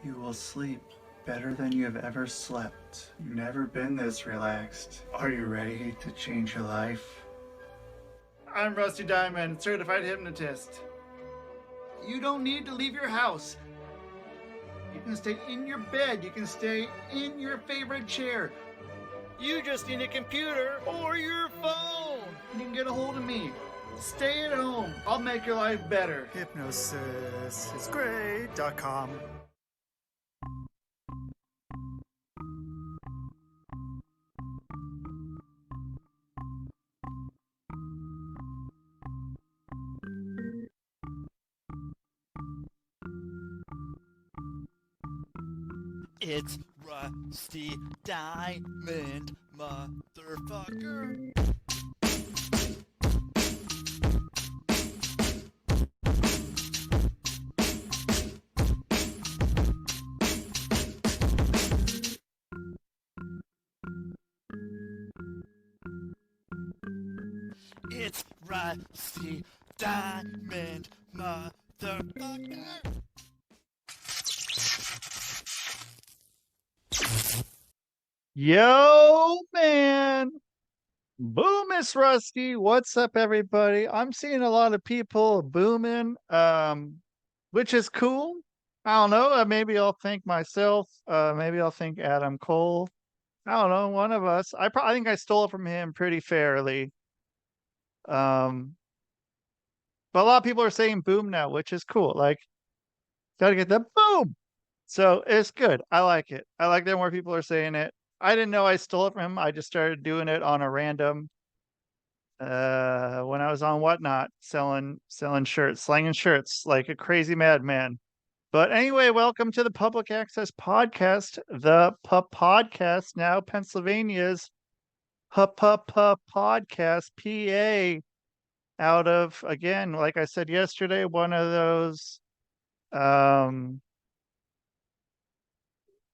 You will sleep better than you have ever slept. You've never been this relaxed. Are you ready to change your life? I'm Rusty Diamond, certified hypnotist. You don't need to leave your house. You can stay in your bed. You can stay in your favorite chair. You just need a computer or your phone. You can get a hold of me. Stay at home. I'll make your life better. Hypnosisisgreat.com. It's Rusty Diamond, motherfucker. It's Rusty Diamond, motherfucker. Yo, man. Boom, it's Rusty. What's up, everybody? I'm seeing a lot of people booming, which is cool. I don't know. Maybe I'll thank myself. Maybe I'll thank Adam Cole. I don't know. One of us. I think I stole it from him pretty fairly. Um, but a lot of people are saying boom now, which is cool. Like, gotta get the boom. So it's good. I like it. I like that more people are saying it. I didn't know I stole it from him. I just started doing it on a random when I was on Whatnot selling shirts, slanging shirts like a crazy madman. But anyway, welcome to the Public Access Podcast, the podcast, now Pennsylvania's podcast, PA, out of, again, like I said yesterday, one of those um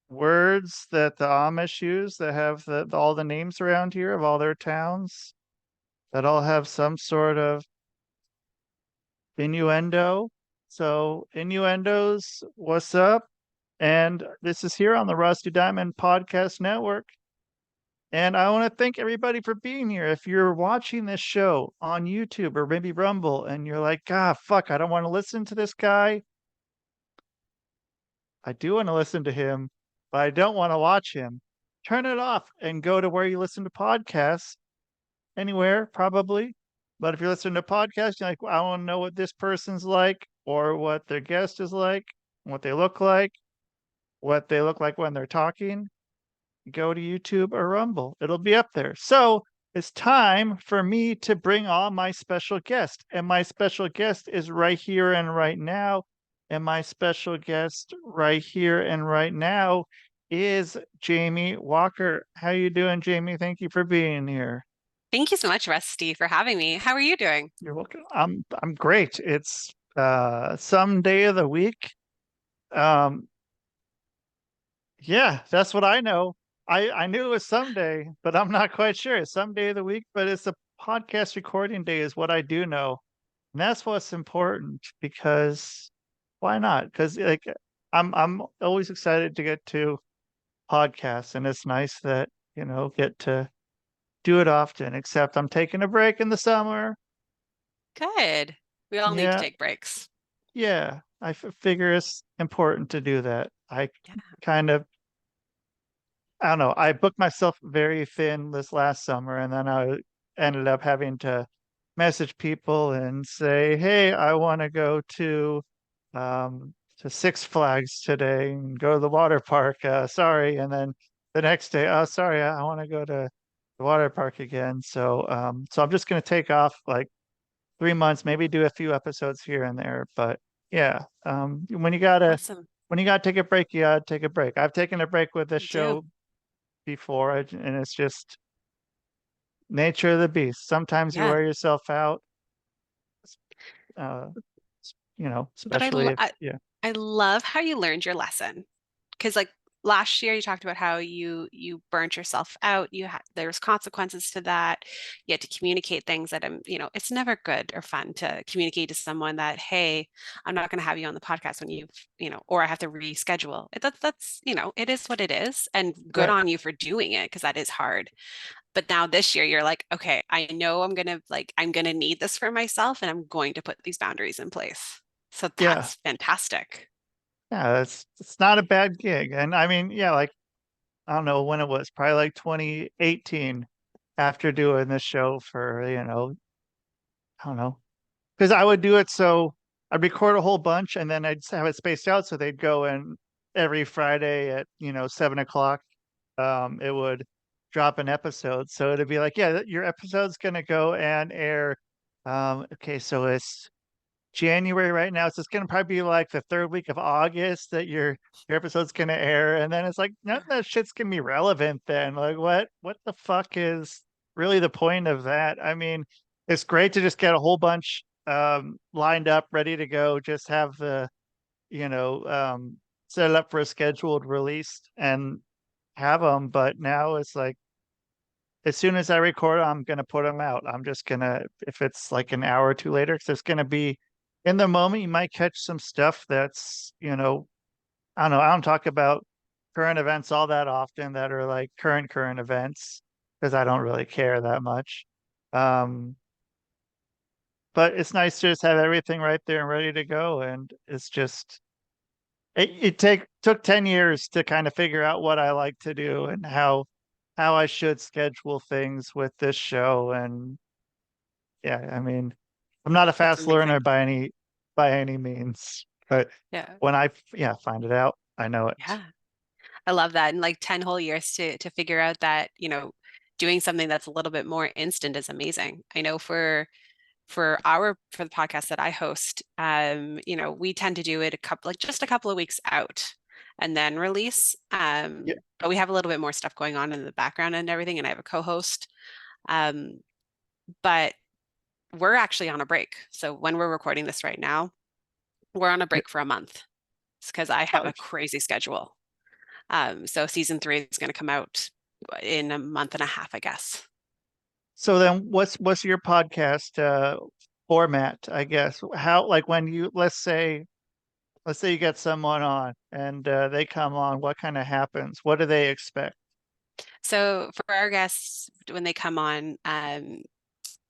words that the Amish use that have all the names around here of all their towns that all have some sort of innuendo. So, innuendos, what's up? And this is here on the Rusty Diamond Podcast Network. And I want to thank everybody for being here. If you're watching this show on YouTube or maybe Rumble and you're like, God, fuck, I don't want to listen to this guy. I do want to listen to him, but I don't want to watch him. Turn it off and go to where you listen to podcasts, anywhere, probably. But if you're listening to podcasts, you're like, well, I want to know what this person's like, or what their guest is like, what they look like, what they look like when they're talking. Go to YouTube or Rumble. It'll be up there. So it's time for me to bring on my special guest. And my special guest is right here and right now. And my special guest right here and right now is Jamie Walker. How you doing, Jamie? Thank you for being here. Thank you so much, Rusty, for having me. How are you doing? You're welcome. I'm great. It's some day of the week. Um yeah, that's what I know. I knew it was someday, but I'm not quite sure. It's some day of the week, but it's a podcast recording day is what I do know. And that's what's important because why not? Because like I'm always excited to get to podcasts and it's nice that, get to do it often, except I'm taking a break in the summer. Good. We all need to Yeah, take breaks. yeah. Figure it's important to do that. I Yeah. kind of, I don't know. I booked myself very thin this last summer, and then I ended up having to message people and say, "Hey, I want to go to Six Flags today and go to the water park. Sorry." And then the next day, "Oh, sorry, I want to go to the water park again." So I'm just gonna take off like 3 months, maybe do a few episodes here and there. But yeah, Awesome. when you gotta take a break, you gotta take a break. I've taken a break with this You do. show before, and it's just nature of the beast. Sometimes you Yeah. wear yourself out, uh, But especially if, yeah. I love how you learned your lesson. Because, like, last year you talked about how you burnt yourself out. There's consequences to that. You had to communicate things that it's never good or fun to communicate to someone that, hey, I'm not going to have you on the podcast when or I have to reschedule. That's it is what it is, and good Right. on you for doing it because that is hard. But now this year you're like, okay, I know I'm gonna need this for myself, and I'm going to put these boundaries in place. So Yeah. that's fantastic. Yeah, it's not a bad gig. And I mean, yeah, like I don't know when it was, probably like 2018 after doing this show for, I don't know. Because I would do it so I'd record a whole bunch and then I'd have it spaced out so they'd go in every Friday at, 7 o'clock. It would drop an episode. So it'd be like, yeah, your episode's gonna go and air. Okay, so it's January right now. So it's gonna probably be like the third week of August that your episode's gonna air, and then it's like none of that shit's gonna be relevant then. Like what the fuck is really the point of that? I mean, it's great to just get a whole bunch lined up, ready to go, just have the, you know, um set it up for a scheduled release and have them, but now it's like as soon as I record, I'm gonna put them out. I'm just gonna, if it's like an hour or two later, because it's gonna be in the moment. You might catch some stuff that's, I don't know. I don't talk about current events all that often that are like current events because I don't really care that much. Um, but it's nice to just have everything right there and ready to go. And it's just it took 10 years to kind of figure out what I like to do and how I should schedule things with this show. And yeah, I mean, I'm not a That's fast learner amazing. by any means, but Yeah. when I find it out, I know it. Yeah. I love that. And like 10 whole years to figure out that, doing something that's a little bit more instant is amazing. I know for the podcast that I host, we tend to do it just a couple of weeks out and then release. Yeah. But we have a little bit more stuff going on in the background and everything, and I have a co-host. Um, but we're actually on a break. So when we're recording this right now, we're on a Yeah. break for a month. It's because I have Oh, a crazy schedule. So season 3 is going to come out in a month and a half, I guess. so then what's your podcast format, I guess? How, like, when you let's say you get someone on and they come on, what kind of happens? What do they expect? So for our guests, when they come on,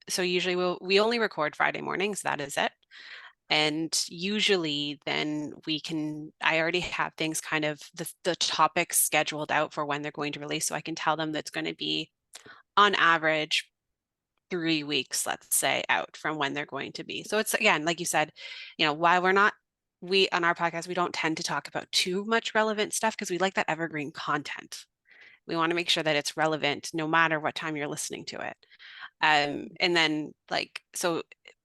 so usually we only record Friday mornings. That is it. And usually then I already have things kind of the topics scheduled out for when they're going to release. So I can tell them that's going to be on average 3 weeks, let's say, out from when they're going to be. So it's, again, like you said, while we on our podcast, we don't tend to talk about too much relevant stuff because we like that evergreen content. We want to make sure that it's relevant no matter what time you're listening to it. And then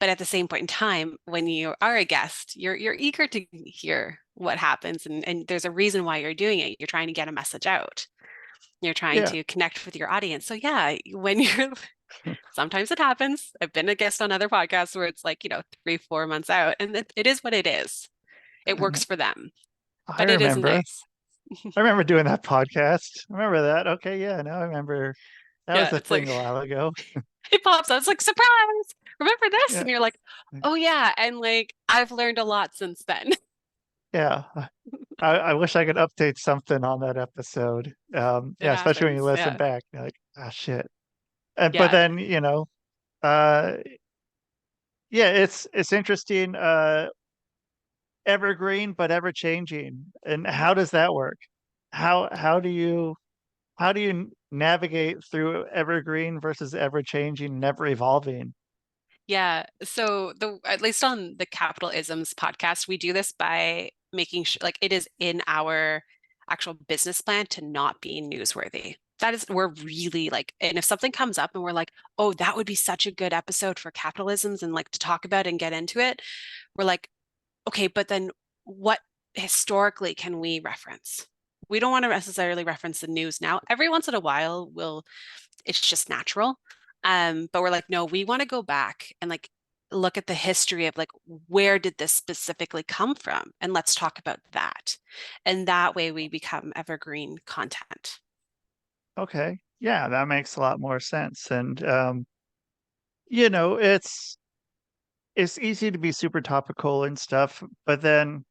but at the same point in time, when you are a guest, you're eager to hear what happens, and there's a reason why you're doing it. You're trying to get a message out. You're trying Yeah. to connect with your audience. So yeah, when you're sometimes it happens. I've been a guest on other podcasts where it's like, 3, 4 months out, and it is what it is. It works for them, I but it is remember. nice. I remember doing that podcast. I remember that. Okay, yeah, now I remember. That was Yeah, a it's like thing a while ago. it pops up. It's like, surprise, remember this? Yeah. And you're like, oh yeah. And like, I've learned a lot since then. Yeah. I wish I could update something on that episode. It Yeah, especially when you happens. listen Yeah. back, you're like, ah, shit. And but Yeah. then, uh, yeah, it's interesting. Evergreen, but ever changing. And how does that work? How do you navigate through evergreen versus ever changing, never evolving? Yeah. So at least on the Capital Isms podcast, we do this by making sure like it is in our actual business plan to not be newsworthy. That is, we're really like, and if something comes up and we're like, oh, that would be such a good episode for capitalisms and like to talk about and get into it, we're like, okay, but then what historically can we reference? We don't want to necessarily reference the news now. Every once in a while, it's just natural. But we're like, no, we want to go back and like look at the history of like, where did this specifically come from? And let's talk about that. And that way we become evergreen content. Okay. Yeah, that makes a lot more sense. And you know, it's easy to be super topical and stuff, but then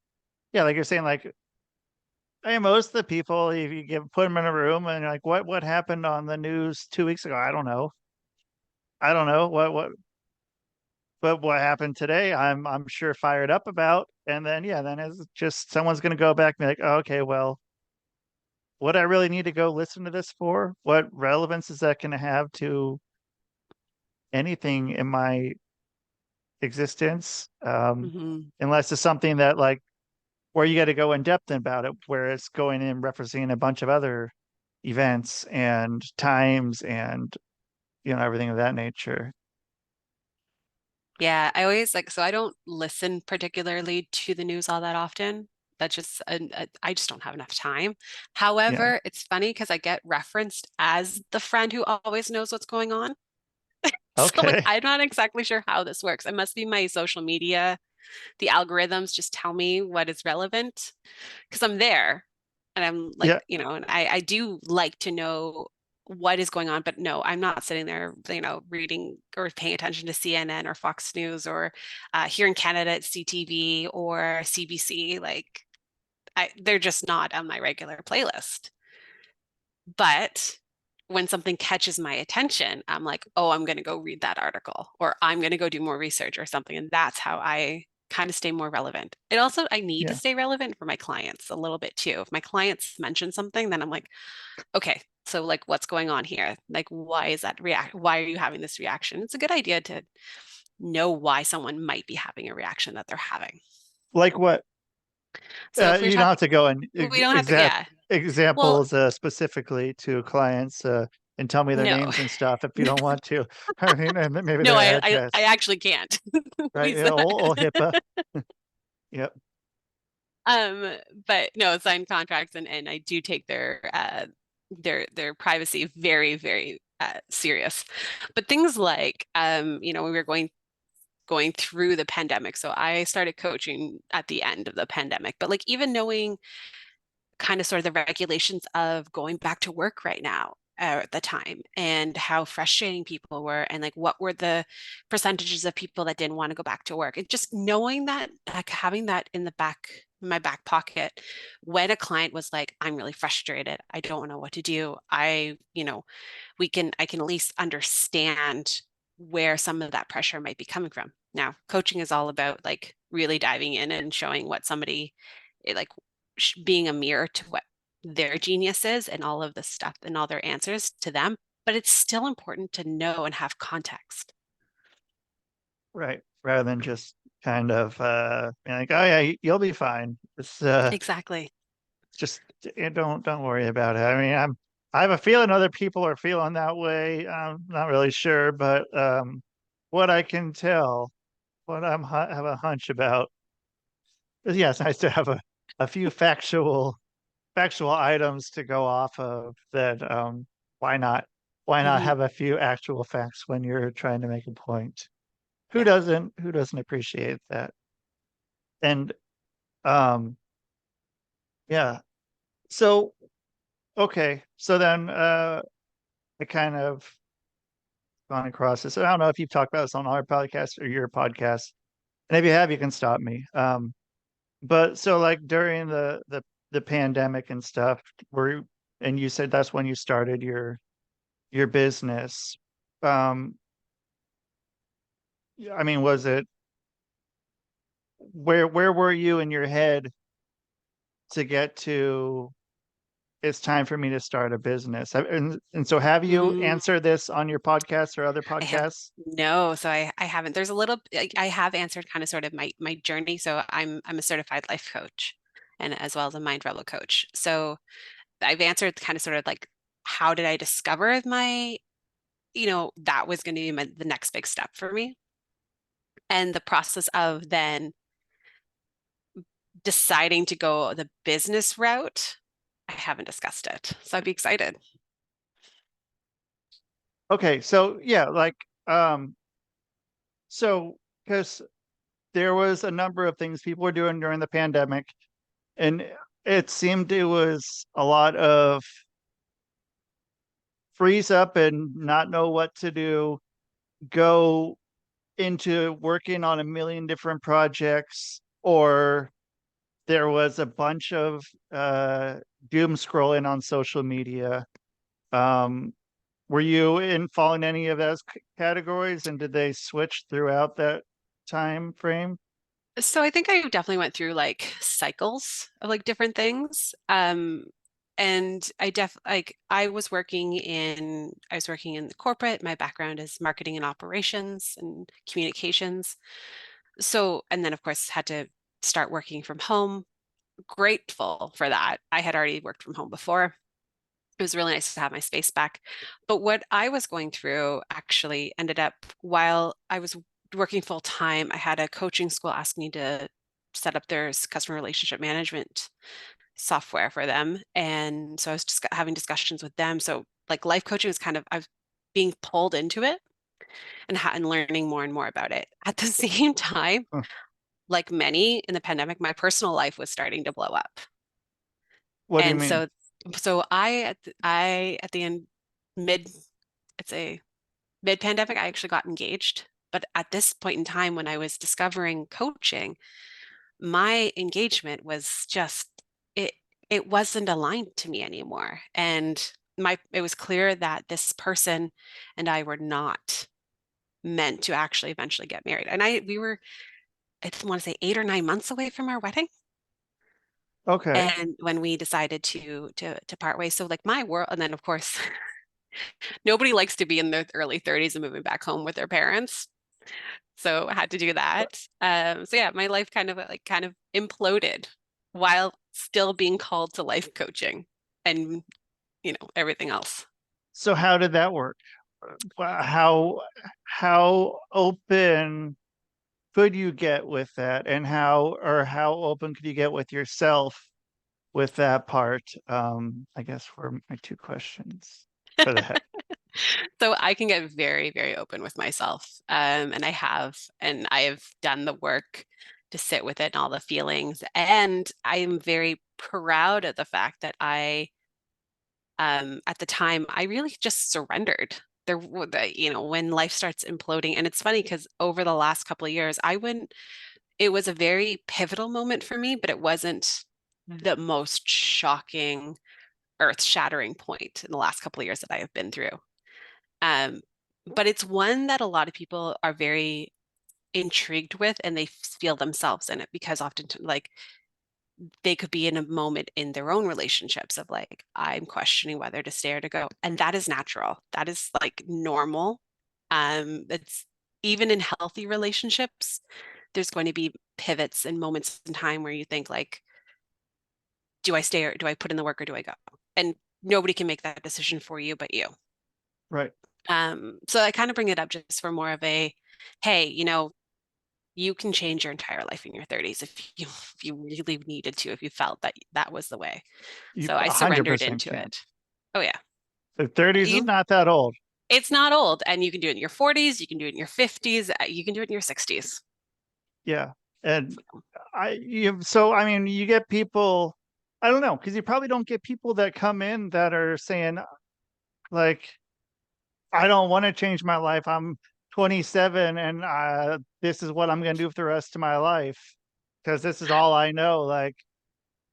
yeah, like you're saying, like hey, most of the people, if you put them in a room and like, what happened on the news 2 weeks ago? I don't know. I don't know but what happened today, I'm sure fired up about. And then yeah, then it's just someone's gonna go back and be like, oh, okay, well, what I really need to go listen to this for? What relevance is that gonna have to anything in my existence? Mm-hmm. Unless it's something that like where you got to go in depth about it, where it's going in referencing a bunch of other events and times and everything of that nature. Yeah, I always like, so I don't listen particularly to the news all that often. That's just, I just don't have enough time. Yeah. However, it's funny because I get referenced as the friend who always knows what's going on. So like, Okay. I'm not exactly sure how this works. It must be my social media. The algorithms just tell me what is relevant because I'm there and I'm like, Yeah. and I do like to know what is going on, but no, I'm not sitting there, reading or paying attention to CNN or Fox News or here in Canada it's CTV or CBC. Like they're just not on my regular playlist. But when something catches my attention, I'm like, oh, I'm going to go read that article or I'm going to go do more research or something. And that's how I kind of stay more relevant. It also, I need to Yeah. stay relevant for my clients a little bit too. If my clients mention something, then I'm like, okay, so like what's going on here? Like, why is that Why are you having this reaction? It's a good idea to know why someone might be having a reaction that they're having. Like what? So if we're You don't have talking, to go in we don't have to, exact yeah. Well, examples specifically to clients and tell me their no, names and stuff if you don't want to. I mean, and maybe no, their I address, actually can't. right? We Yeah, said old HIPAA. Yep. Um, but no, sign contracts and I do take their privacy very, very serious. But things like we were going through the pandemic. So I started coaching at the end of the pandemic, but like even knowing kind of sort of the regulations of going back to work right now at the time and how frustrating people were and like what were the percentages of people that didn't want to go back to work and just knowing that like having that in my back pocket when a client was like I'm really frustrated, I don't know what to do, I can at least understand where some of that pressure might be coming from. Now coaching is all about like really diving in and showing what somebody like being a mirror to what their genius is and all of the stuff and all their answers to them. But it's still important to know and have context. Right. Rather than just kind of being like, oh yeah, you'll be fine. Exactly. Just don't worry about it. I mean, I have a feeling other people are feeling that way. I'm not really sure, but what I can tell, what have a hunch about is yeah, it's nice to have a few factual items to go off of that. Why not? Why not Hmm. have a few actual facts when you're trying to make a point? Yeah. Who doesn't appreciate that? And um, yeah. So okay. So then I kind of gone across this. I don't know if you've talked about this on our podcast or your podcast. And if you have, you can stop me. But so like during the pandemic and stuff, and you said that's when you started your business. Um, I mean, was it where were you in your head to get to it's time for me to start a business? And so have you Mm, answered this on your podcast or other I have podcasts? no, so I haven't. There's a little I have answered kind of sort of my journey. So I'm a certified life coach and as well as a mind rebel coach. So I've answered kind of sort of like how did I discover that was going to be the next big step for me. And the process of then deciding to go the business route, I haven't discussed it. So I'd be excited. Okay, so yeah, like so because there was a number of things people were doing during the pandemic, and it seemed it was a lot of freeze up and not know what to do, go into working on a million different projects, or there was a bunch of doom scrolling on social media. Um, were you in following any of those categories, and did they switch throughout that time frame? So I think I definitely went through like cycles of like different things. And I was working in the corporate. My background is marketing and operations and communications. So, and then of course had to start working from home. Grateful for that. I had already worked from home before. It was really nice to have my space back. But what I was going through actually ended up while I was working full time, I had a coaching school ask me to set up their customer relationship management software for them. And so I was just having discussions with them. So like life coaching was kind of, I was being pulled into it and learning more and more about it. At the same time, Huh. like many in the pandemic, my personal life was starting to blow up. What do you And mean? so I at the end mid it's a mid pandemic I actually got engaged. But at this point in time when I was discovering coaching, my engagement was just it it wasn't aligned to me anymore. And my it was clear that this person and I were not meant to actually eventually get married. And we were I want to say 8 or 9 months away from our wedding. Okay. And when we decided to part ways, so like my world, and then of course, nobody likes to be in their early 30s and moving back home with their parents. So I had to do that. So yeah, my life kind of imploded while still being called to life coaching and everything else. So how did that work? How open could you get with that, and how open could you get with yourself with that part? I guess were my two questions for that. So I can get very, very open with myself. And I have done the work to sit with it and all the feelings. And I am very proud of the fact that at the time, I really just surrendered. When life starts imploding, and it's funny because over the last couple of years, it was a very pivotal moment for me, but it wasn't the most shocking, earth-shattering point in the last couple of years that I have been through. Um, but it's one that a lot of people are very intrigued with and they feel themselves in it because often like they could be in a moment in their own relationships of like, I'm questioning whether to stay or to go. And that is natural. That is like normal. It's even in healthy relationships, there's going to be pivots and moments in time where you think like, do I stay or do I put in the work or do I go? And nobody can make that decision for you but you. Right. So I kind of bring it up just for more of a, hey, you can change your entire life in your 30s if you really needed to, if you felt that that was the way. You So I surrendered 100% into can. it. Oh yeah. The 30s is You not that old. it's not old and you can do it in your 40s, you can do it in your 50s, you can do it in your 60s. Yeah. And I mean, you get people, I don't know, because you probably don't get people that come in that are saying, like, I don't want to change my life. I'm 27 and this is what I'm going to do for the rest of my life because this is all I know. Like,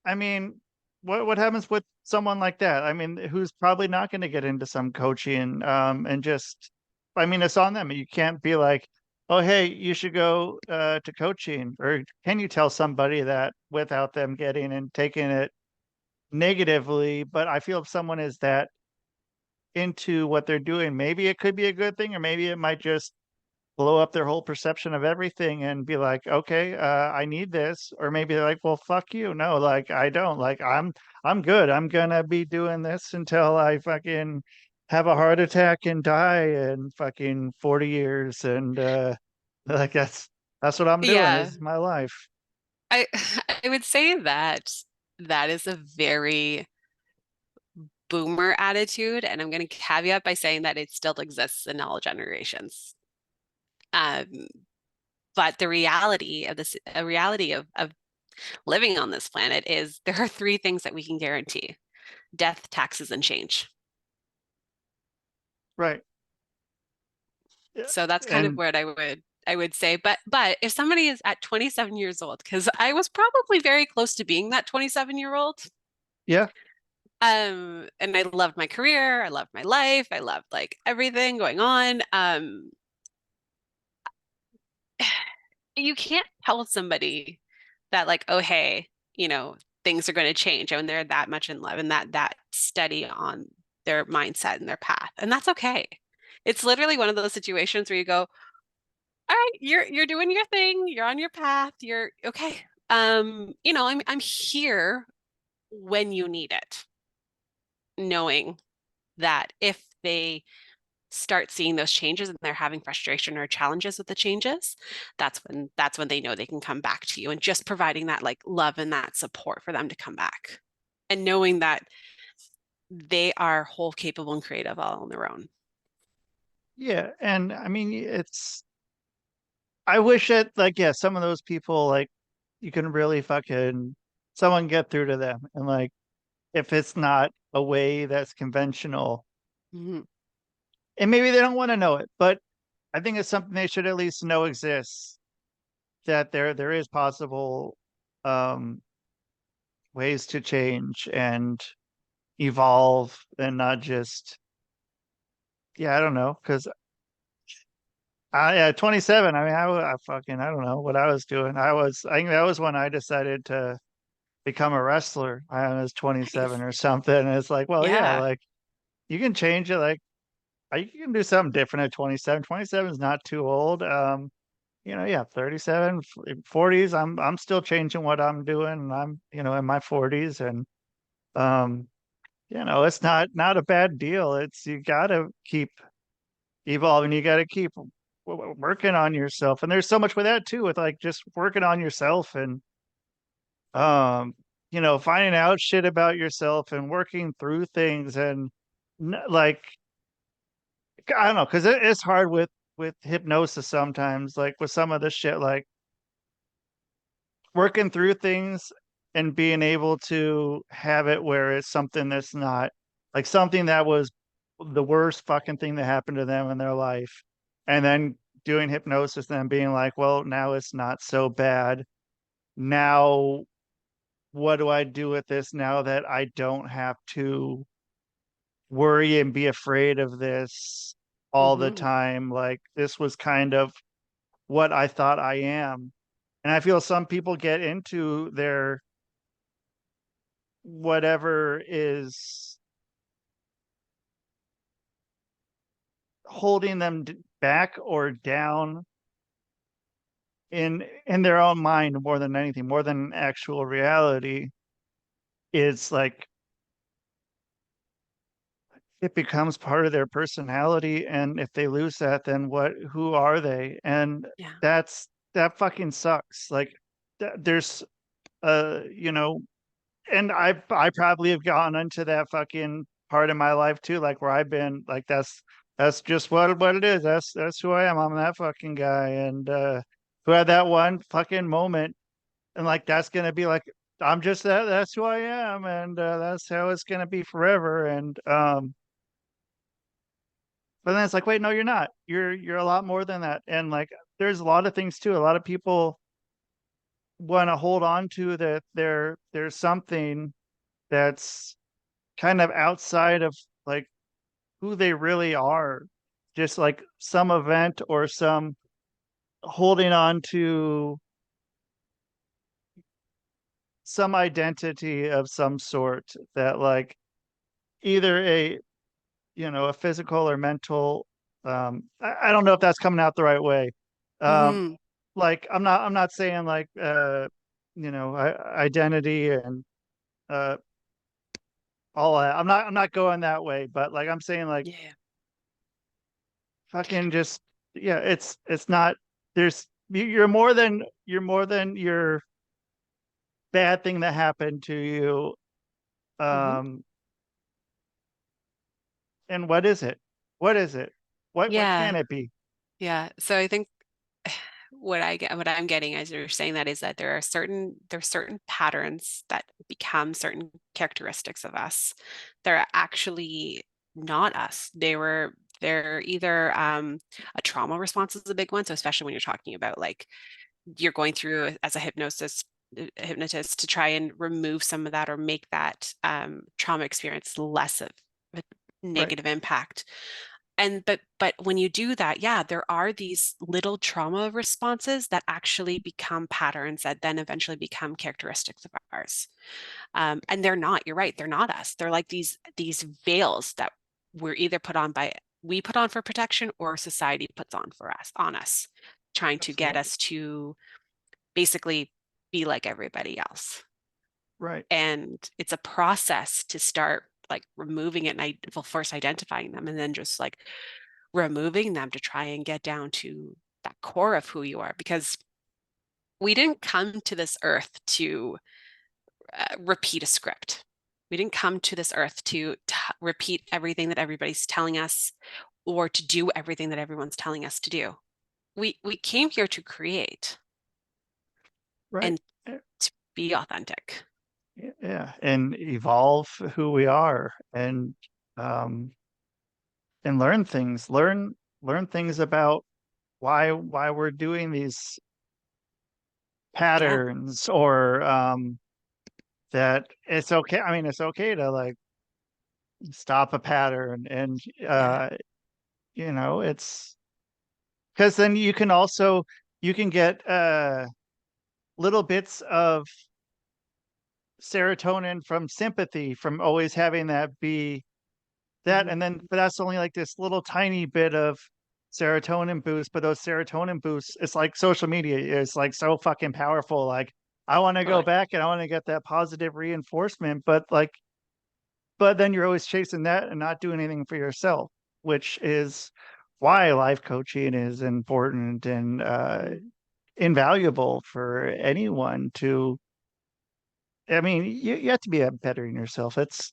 I mean, what happens with someone like that? I mean, who's probably not going to get into some coaching and just, I mean, it's on them. You can't be like, oh, hey, you should go to coaching, or can you tell somebody that without them getting and taking it negatively? But I feel if someone is that into what they're doing, maybe it could be a good thing, or maybe it might just blow up their whole perception of everything and be like, okay, I need this. Or maybe they're like, well, fuck you. No, like I don't. Like I'm good. I'm gonna be doing this until I fucking have a heart attack and die in fucking 40 years. And like that's what I'm doing. This Yeah. is my life. I I would say that that is a very boomer attitude, and I'm going to caveat by saying that it still exists in all generations. Um, But the reality of this, a reality of living on this planet is there are three things that we can guarantee: death, taxes, and change. Right. Yeah. So that's kind of And what I would say. But if somebody is at 27 years old, because I was probably very close to being that 27-year-old, yeah, and I loved my career, I loved my life, I loved like everything going on. You can't tell somebody that like, oh, hey, things are going to change when they're that much in love and that steady on their mindset and their path. And that's okay. It's literally one of those situations where you go, all right, you're doing your thing, you're on your path, you're okay. I'm here when you need it, knowing that if they start seeing those changes and they're having frustration or challenges with the changes, that's when they know they can come back to you, and just providing that like love and that support for them to come back, and knowing that they are whole, capable, and creative all on their own. yeah. And I mean, I wish that, like, yeah, some of those people, like, you can really fucking someone get through to them, and like, if it's not a way that's conventional, Mhm. and maybe they don't want to know it, but I think it's something they should at least know exists, that there is possible um ways to change and evolve, and not just, yeah, I don't know, because at 27, I mean, I fucking, I don't know what I was doing. I think that was when I decided to become a wrestler. I was 27 Nice. or something. And it's like, well, yeah, Yeah. like you can change it. Like you can do something different at 27. 27 is not too old. Yeah, 37, 40s. I'm still changing what I'm doing, and I'm, in my 40s, and um, it's not a bad deal. It's you got to keep evolving. You got to keep working on yourself, and there's so much with that too, with like just working on yourself, and um finding out shit about yourself and working through things, and like, I don't know, because it's hard with hypnosis sometimes, like with some of the shit, like working through things and being able to have it where it's something that's not like something that was the worst fucking thing that happened to them in their life, and then doing hypnosis and then being like, well, now it's not so bad. Now what do I do with this now that I don't have to worry and be afraid of this all the Hmm. time? Like, this was kind of what I thought I am. And I feel some people get into their whatever is holding them back or down in their own mind more than anything, more than actual reality. It's like it becomes part of their personality, and if they lose that, then who are they? And Yeah. that fucking sucks. Like, there's you know and I probably have gone into that fucking part of my life too, like where I've been like, that's just what it is. That's who I am. I'm that fucking guy, and who had that one fucking moment, and like that's gonna be like, I'm just that's who I am, and that's how it's gonna be forever. And but then it's like, wait, no, you're not. You're a lot more than that. And like, there's a lot of things too. A lot of people want to hold on to that there's something that's kind of outside of like who they really are. Just like some event or some holding on to some identity of some sort, that like either a physical or mental, I don't know if that's coming out the right way. Um Hmm. like, I'm not saying like identity and uh all that. I'm not going that way, but like I'm saying like Yeah. fucking just, yeah, it's not, you're more than your bad thing that happened to you. Hmm. um and what is it, what can Yeah. it be? Yeah. So I think what I'm getting as you're saying that is that there's certain patterns that become certain characteristics of us. They're actually not us. They're either a trauma response is a big one. So especially when you're talking about like you're going through as a hypnotist to try and remove some of that or make that trauma experience less of a Right. negative impact. And but when you do that, yeah, there are these little trauma responses that actually become patterns that then eventually become characteristics of ours. And they're not, you're right, they're not us. They're like these veils that we're either we put on for protection or society puts on us, trying to get Absolutely. us to basically be like everybody else. Right. And it's a process to start like removing it and well, first identifying them and then just like removing them to try and get down to that core of who you are, because we didn't come to this earth to repeat a script. We didn't come to this earth to repeat everything that everybody's telling us or to do everything that everyone's telling us to do. We came here to create Right. and to be authentic. Yeah, and evolve who we are, um and learn things about why we're doing these Yeah, patterns, or that it's okay. I mean, it's okay to like stop a pattern, and yeah, it's because then you can get little bits of serotonin from sympathy, from always having that be that, mhm, and then but that's only like this little tiny bit of serotonin boost. But those serotonin boosts, it's like social media is like so fucking powerful. Like I want to go totally. back and I want to get that positive reinforcement, but then you're always chasing that and not doing anything for yourself, which is why life coaching is important and invaluable for anyone to. I mean, you have to be bettering yourself. It's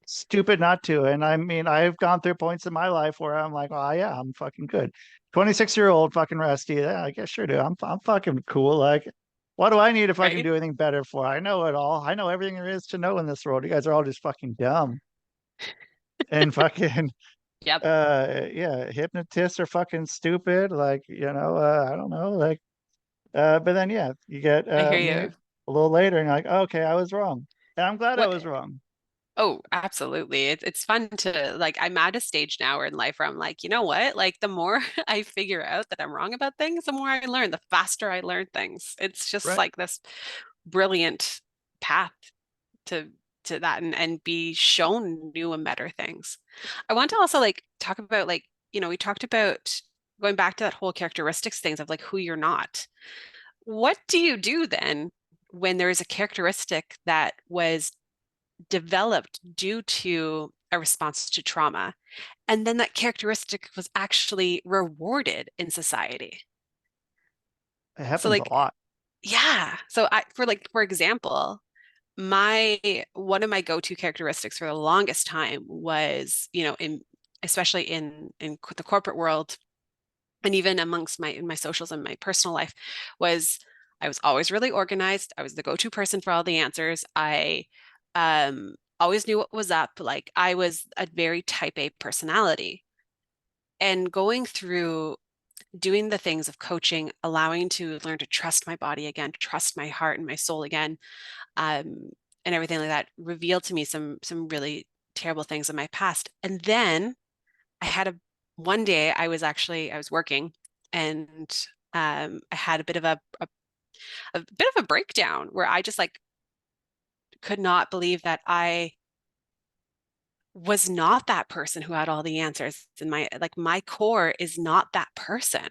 stupid not to. And I mean, I've gone through points in my life where I'm like, oh yeah, I'm fucking good. 26-year-old fucking Rusty. Yeah, I guess sure do. I'm fucking cool. Like, what do I need to fucking Right? do anything better for? I know it all. I know everything there is to know in this world. You guys are all just fucking dumb and fucking Yep, yeah, hypnotists are fucking stupid. Like, I don't know. Like, but then yeah, you get I hear me you. a little later and you're like, oh, okay, I was wrong. And I'm glad I What was wrong. Oh, absolutely. It's fun to like I'm at a stage now in life where I'm like, you know what? Like the more I figure out that I'm wrong about things, the more I learn, the faster I learn things. It's just Right. like this brilliant path to that and be shown new and better things. I want to also like talk about like, we talked about going back to that whole characteristics things of like who you're not. What do you do then when there is a characteristic that was developed due to a response to trauma. And then that characteristic was actually rewarded in society. It So happens a like, lot. yeah. So for example, my one of my go-to characteristics for the longest time was, especially in the corporate world and even amongst my socials and my personal life was I was always really organized. I was the go-to person for all the answers. I always knew what was up. Like I was a very type A personality. And going through doing the things of coaching, allowing to learn to trust my body again, trust my heart and my soul again, um, and everything like that revealed to me some really terrible things in my past. And then I had one day I was working and I had a bit of a breakdown where I just like could not believe that I was not that person who had all the answers in my core is not that person.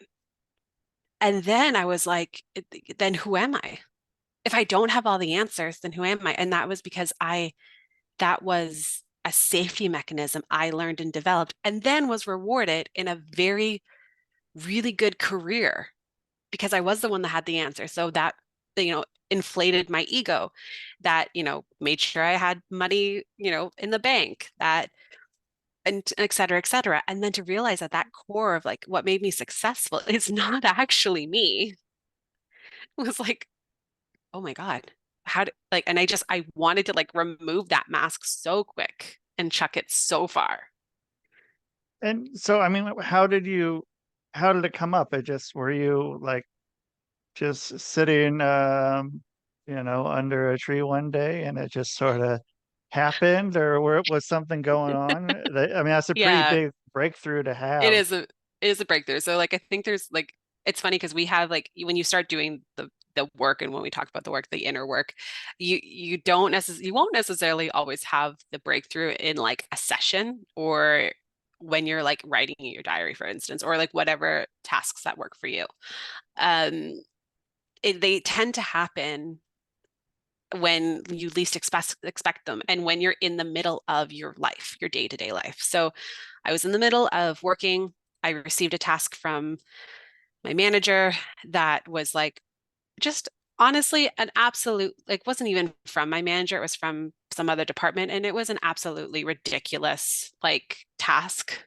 And then I was like, then who am I? If I don't have all the answers, then who am I? And that was because that was a safety mechanism I learned and developed and then was rewarded in a very really good career because I was the one that had the answer. So that, inflated my ego, that, made sure I had money, in the bank, that, and et cetera, et cetera. And then to realize that that core of like what made me successful is not actually me. was like, oh my God, how did like, and I wanted to like remove that mask so quick and chuck it so far. And so, I mean, how did it come up? It just, were you like just sitting, under a tree one day and it just sort of happened, or was something going on? I mean, that's a pretty Yeah, big breakthrough to it have. is a it is a breakthrough. So like I think there's like it's funny because we have like when you start doing the work and when we talk about the work, the inner work, you won't necessarily always have the breakthrough in like a session or when you're like writing in your diary, for instance, or like whatever tasks that work for you. Um, they tend to happen when you least expect them and when you're in the middle of your life, your day-to-day life. So I was in the middle of working. I received a task from my manager that was like just honestly an absolute like wasn't even from my manager, it was from some other department and it was an absolutely ridiculous like task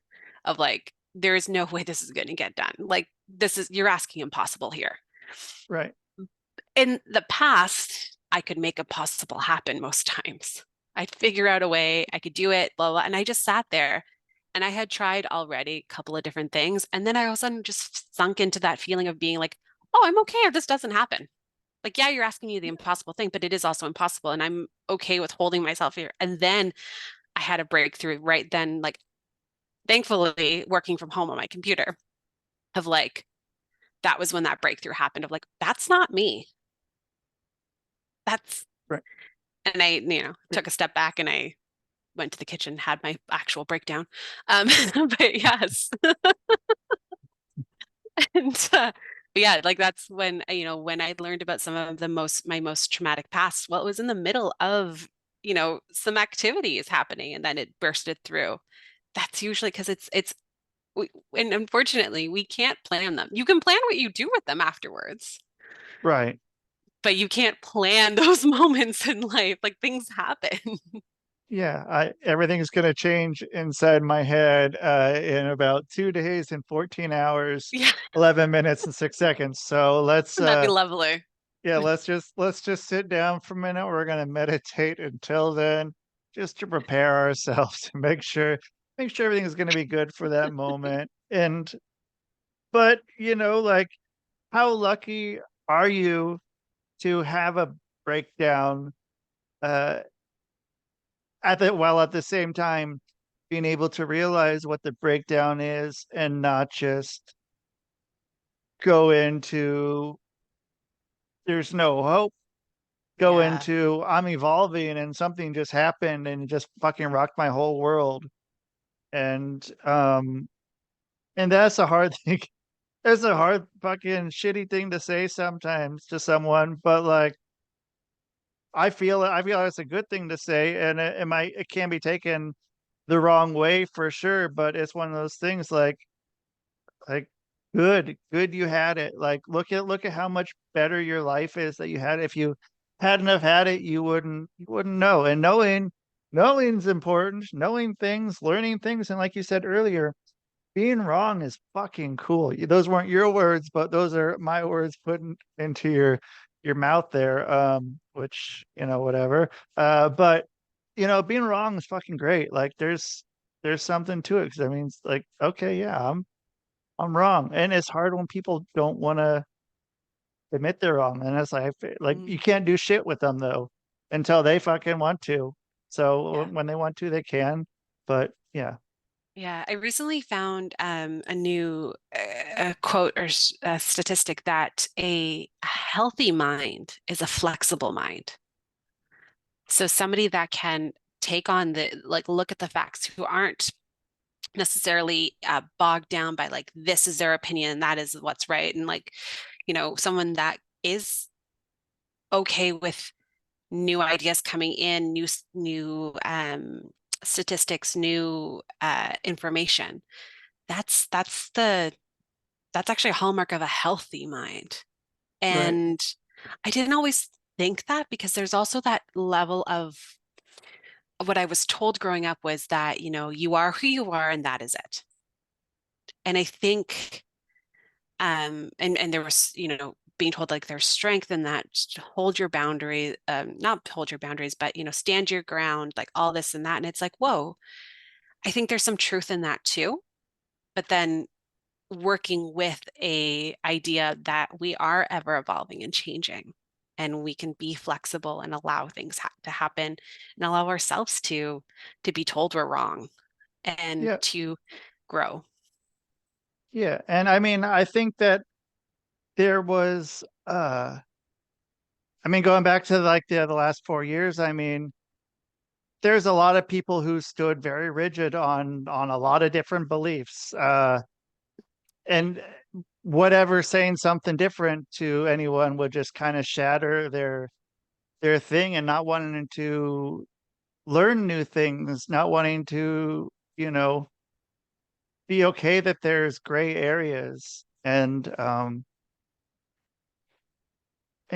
of like there's no way this is going to get done. Like this is you're asking impossible here. Right. In the past, I could make impossible happen most times. I'd figure out a way, I could do it, blah, blah. And I just sat there and I had tried already a couple of different things. And then I all of a sudden just sunk into that feeling of being like, oh, I'm okay if this doesn't happen. Like, yeah, you're asking me the impossible thing, but it is also impossible. And I'm okay with holding myself here. And then I had a breakthrough right then, like, thankfully, working from home on my computer, of like, that was when that breakthrough happened of like, that's not me. That's Right. and I, took a step back and I went to the kitchen, had my actual breakdown. But yes, and but yeah, like that's when when I learned about some of my most traumatic past. Well, it was in the middle of some activities happening, and then it bursted through. That's usually because and unfortunately, we can't plan them. You can plan what you do with them afterwards, Right. but you can't plan those moments in life. Like things happen. Yeah, everything's going to change inside my head in about 2 days and 14 hours, Yeah, 11 minutes and 6 seconds. So that'd be lovely. yeah, let's just sit down for a minute. We're going to meditate until then, just to prepare ourselves to make sure everything is going to be good for that moment. And but like, how lucky are you to have a breakdown uh while at the same time being able to realize what the breakdown is and not just go into there's no hope, go Yeah. into I'm evolving and something just happened and it just fucking rocked my whole world. And and that's a hard thing. It's a hard fucking shitty thing to say sometimes to someone, but like I feel it's a good thing to say, and it can be taken the wrong way for sure, but it's one of those things like good you had it. Like look at how much better your life is that you had. If you hadn't have had it, you wouldn't know. And knowing's important. Knowing things, learning things, and like you said earlier, being wrong is fucking cool. Those weren't your words, but those are my words put into your mouth there. Which whatever. But being wrong is fucking great. Like there's something to it. Because I mean, it's like, okay, yeah, I'm wrong, and it's hard when people don't want to admit they're wrong, and it's like Mm, you can't do shit with them though until they fucking want to. So yeah. when they want to, they can. But yeah, Yeah. I recently found a new quote or statistic that a healthy mind is a flexible mind. So somebody that can take on like, look at the facts, who aren't necessarily bogged down by like, this is their opinion and that is what's right. And like, someone that is okay with new ideas coming in, new statistics, new information. That's that's actually a hallmark of a healthy mind. right, And I didn't always think that because there's also that level of what I was told growing up was that, you are who you are and that is it. And I think and there was, being told like there's strength in that, hold your boundary, not hold your boundaries, but stand your ground, like all this and that. And it's like, whoa, I think there's some truth in that too. But then working with a idea that we are ever evolving and changing, and we can be flexible and allow things to happen, and allow ourselves to be told we're wrong and Yeah. to grow. Yeah. And I mean, I think that there was going back to like the last 4 years, I mean, there's a lot of people who stood very rigid on a lot of different beliefs. And whatever saying something different to anyone would just kind of shatter their thing, and not wanting to learn new things, not wanting to, be okay that there's gray areas. And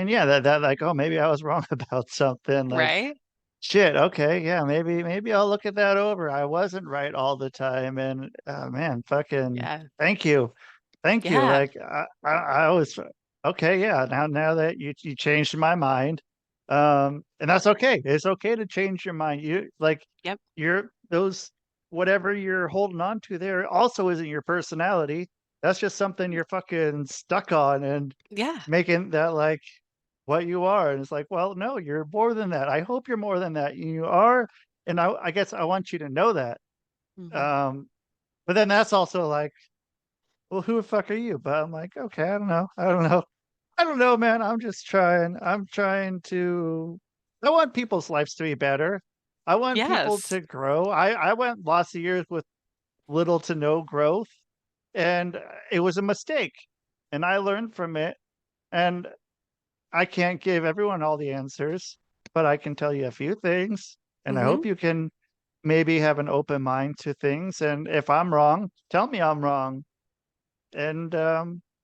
yeah, that like, oh, maybe I was wrong about something. Like, Right? shit, okay, yeah, maybe I'll look at that over. I wasn't right all the time, and man, fucking Yeah. thank you, thank you. Yeah. Like, I was okay, yeah. Now that you changed my mind, and that's okay. It's okay to change your mind. You like Yep. you're those whatever you're holding on to there also isn't your personality. That's just something you're fucking stuck on and Yeah. making that like what you are. And it's like, well, no, you're more than that. I hope you're more than that. You are. And I guess I want you to know that. Hmm. Um, but then that's also like, well, who the fuck are you? But I'm like, okay, I don't know. I don't know. I don't know, man. I'm just trying. I'm trying to, I want people's lives to be better. I want people Yes. to grow. I went lots of years with little to no growth, and it was a mistake. And I learned from it. And I can't give everyone all the answers, but I can tell you a few things. And I Hmm. hope you can maybe have an open mind to things. And if I'm wrong, tell me I'm wrong. And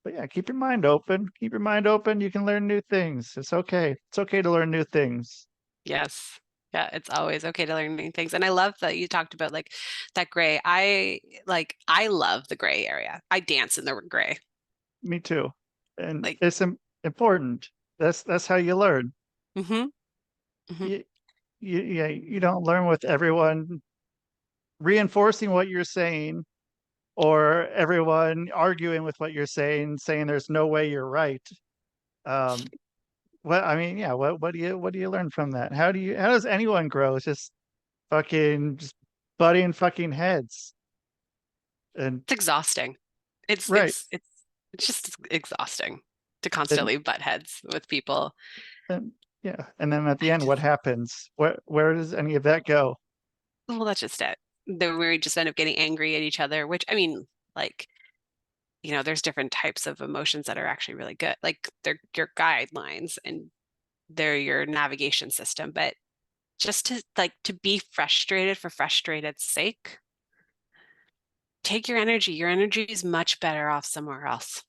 but yeah, keep your mind open. Keep your mind open. You can learn new things. It's okay. It's okay to learn new things. Yes. Yeah, it's always okay to learn new things. And I love that you talked about like that gray. I love the gray area. I dance in the gray. Me too. And Like, it's important. That's how you learn. hmm. Hmm. You, you don't learn with everyone reinforcing what you're saying, or everyone arguing with what you're saying there's no way you're right. Um, what I mean, yeah, what do you learn from that? How does anyone grow? It's just fucking just butting fucking heads. And It's exhausting. It's right. it's it's it's just exhausting to And, constantly butt heads with people. and yeah. And then at the I end, what just, happens? Where does any of that go? well, that's just it. Then we just end up getting angry at each other, which I mean, like, there's different types of emotions that are actually really good. Like they're your guidelines and they're your navigation system. But just to be frustrated for frustrated's sake, take your energy. Your energy is much better off somewhere else.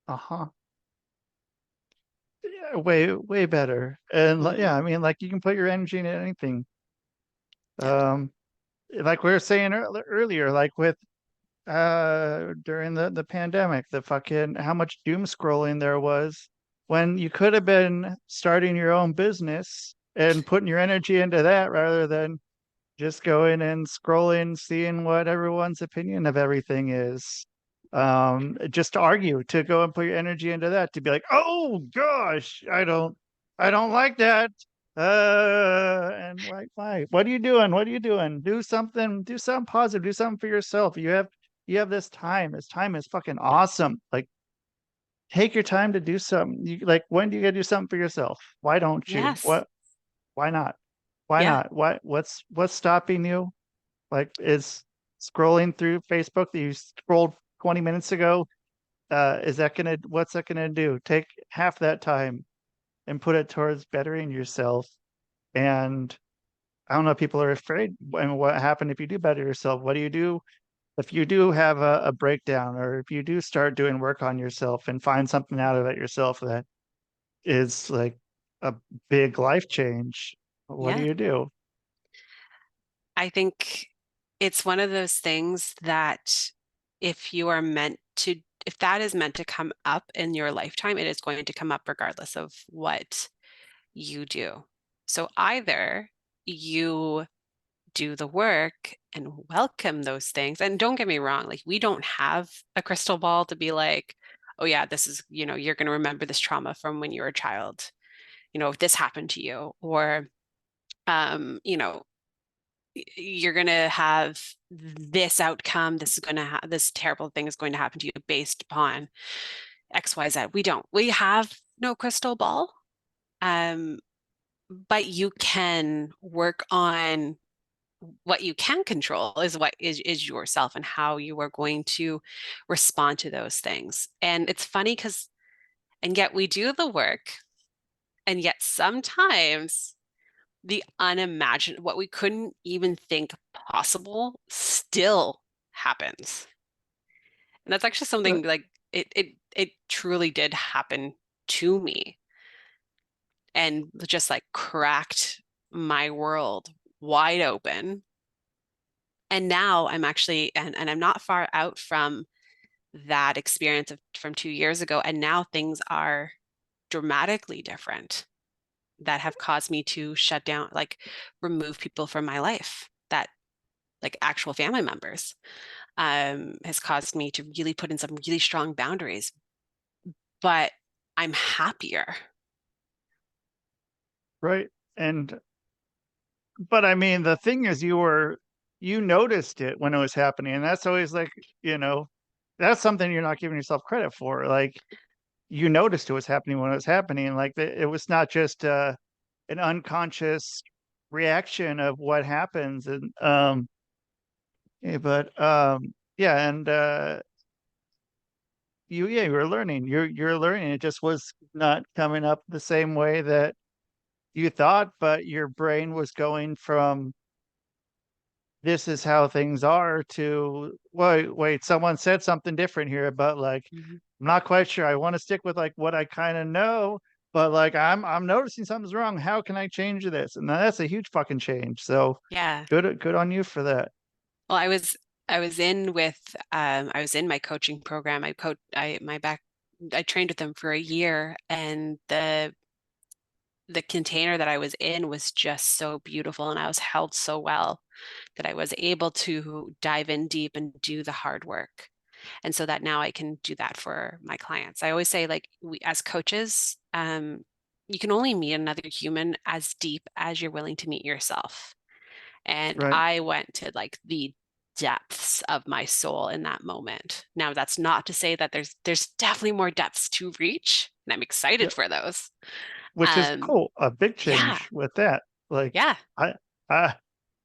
Uh-huh. Yeah, way better. And Hmm. yeah, I mean, like you can put your energy into anything. Yep. Um, like we were saying earlier, like with during the pandemic, the fucking how much doom scrolling there was when you could have been starting your own business and putting your energy into that rather than just going and scrolling, seeing what everyone's opinion of everything is. Just to argue, to go and put your energy into that, to be like, oh gosh, I don't like that. And why? What are you doing? What are you doing? Do something positive, do something for yourself. You have this time. This time is fucking awesome. Like, take your time to do something. Like, when do you gotta do something for yourself? Why don't you? Yes. Why not? Why Yeah. not? What's stopping you? Like, is scrolling through Facebook that you scrolled 20 minutes ago, what's that gonna do? Take half that time and put it towards bettering yourself. And I don't know, people are afraid. And what happened if you do better yourself? What do you do if you do have a breakdown, or if you do start doing work on yourself and find something out of it yourself that is like a big life change? What do Yeah. you do? I think it's one of those things that if you are meant to, if that is meant to come up in your lifetime, it is going to come up regardless of what you do. So either you do the work and welcome those things. And don't get me wrong, like we don't have a crystal ball to be like, oh yeah, this is, you're going to remember this trauma from when you were a child, if this happened to you, or, you know, you're going to have this outcome. This is going to this terrible thing is going to happen to you based upon X, Y, Z. We have no crystal ball. But you can work on what you can control is what is yourself and how you are going to respond to those things. And it's funny because, and yet we do the work, and yet sometimes the unimaginable, what we couldn't even think possible still happens. And that's actually something like it truly did happen to me and just like cracked my world wide open. And now I'm actually, and I'm not far out from that experience from 2 years ago. And now things are dramatically different that have caused me to shut down, like remove people from my life, that like actual family members, has caused me to really put in some really strong boundaries. But I'm happier. Right. But I mean, the thing is, you noticed it when it was happening, and that's always like, that's something you're not giving yourself credit for. Like, you noticed it was happening when it was happening. Like, it was not just an unconscious reaction of what happens, and but yeah, and you were learning. You're learning. It just was not coming up the same way that you thought, but your brain was going from this is how things are to wait, someone said something different here, but like Mhm. I'm not quite sure. I want to stick with like what I kind of know, but like I'm noticing something's wrong. How can I change this? And that's a huge fucking change. So Yeah. good on you for that. Well, I was in my coaching program. I trained with them for a year, and the container that I was in was just so beautiful, and I was held so well that I was able to dive in deep and do the hard work. And so that now I can do that for my clients. I always say, like, we as coaches, you can only meet another human as deep as you're willing to meet yourself. And Right. I went to like the depths of my soul in that moment. Now, that's not to say that there's definitely more depths to reach, and I'm Yeah. excited for those. Which is Um, cool. A big yeah, change with that. Like yeah, I I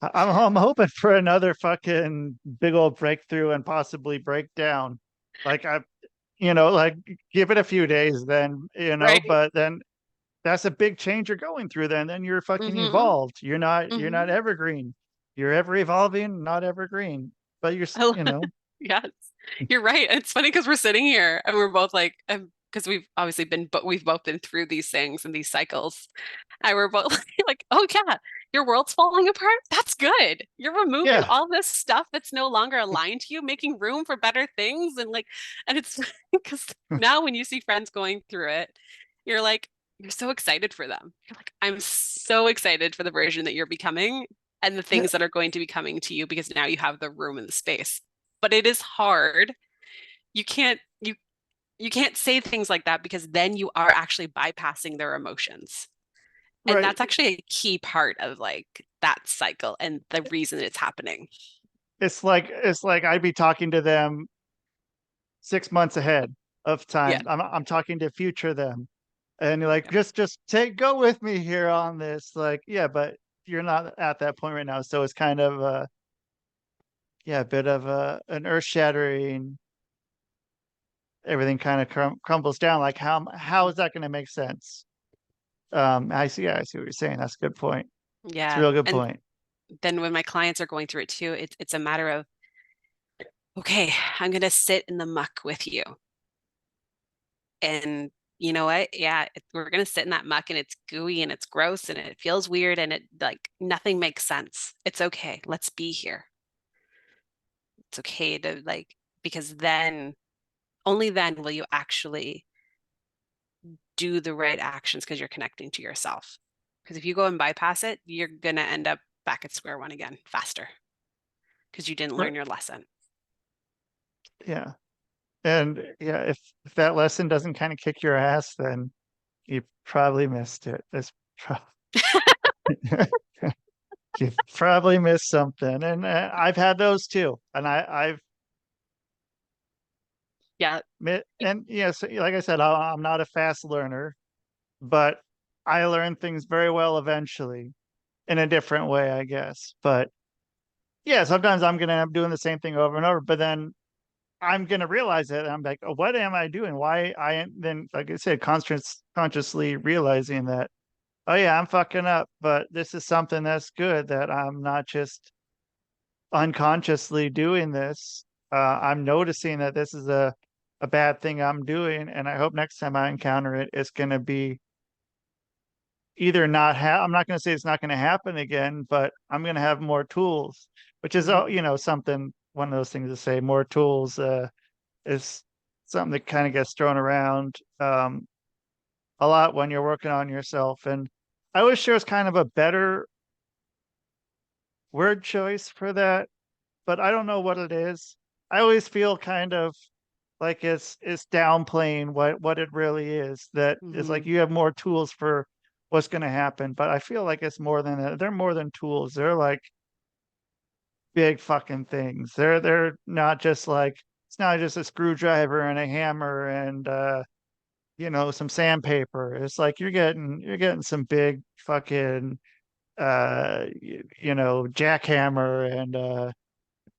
I'm hoping for another fucking big old breakthrough and possibly breakdown. Like like give it a few days then, right. but then that's a big change you're going through then you're fucking Mm-hmm. evolved. You're not Mm-hmm. evergreen. You're ever evolving, not evergreen. But Yes, you're right. It's funny because we're sitting here and we're both like, because we've obviously been, but we've both been through these things and these cycles. And we're both like, oh yeah, your world's falling apart. That's good. You're removing yeah, all this stuff that's no longer aligned to you, making room for better things. And like, and it's because now when you see friends going through it, you're like, you're so excited for them. You're like, I'm so excited for the version that you're becoming and the yeah, things that are going to be coming to you because now you have the room and the space. But it is hard. You can't say things like that because then you are actually bypassing their emotions. And right. that's actually a key part of like that cycle and the reason it's happening. It's like I'd be talking to them 6 months ahead of Yeah. time. I'm talking to future them. And you're like, Yeah. just go with me here on this. Like, yeah, but you're not at that point right now. So it's kind of a bit of an earth shattering, everything kind of crumbles down. Like how is that going to make sense? I see what you're saying. That's a good point. It's a Yeah. real good And point. then when my clients are going through it too, it's a matter of, okay, I'm going to sit in the muck with you. And you know what? Yeah, we're going to sit in that muck and it's gooey and it's gross and it feels weird and it like nothing makes sense. It's okay. Let's be here. It's okay to like because then only then will you actually do the right actions because you're connecting to yourself. Because if you go and bypass it, you're going to end up back at square one again faster because you didn't learn your lesson. Yeah. And yeah, if that lesson doesn't kind of kick your ass, then you probably missed it. You probably missed something. And I've had those too. And I've Yeah. and so like I said, I'm not a fast learner, but I learn things very well eventually in a different way, I guess. But yeah, sometimes I'm gonna end up doing the same thing over and over, but then I'm gonna realize it. And I'm like, oh, what am I doing? Why then, like I said, consciously realizing that, oh yeah, I'm fucking up, but this is something that's good that I'm not just unconsciously doing this. I'm noticing that this is a bad thing I'm doing, and I hope next time I encounter it, it's gonna be either I'm not going to say it's not going to happen again, but I'm going to have more tools, which is, something, one of those things to say, more tools is something that kind of gets thrown around a lot when you're working on yourself. And I wish there was kind of a better word choice for that, but I don't know what it is. I always feel kind of like it's downplaying what it really is. That it's like you have more tools for what's going to happen, but I feel like it's more than that. They're more than tools. They're like big fucking things. They're not just like, it's not just a screwdriver and a hammer and some sandpaper. It's like you're getting some big fucking jackhammer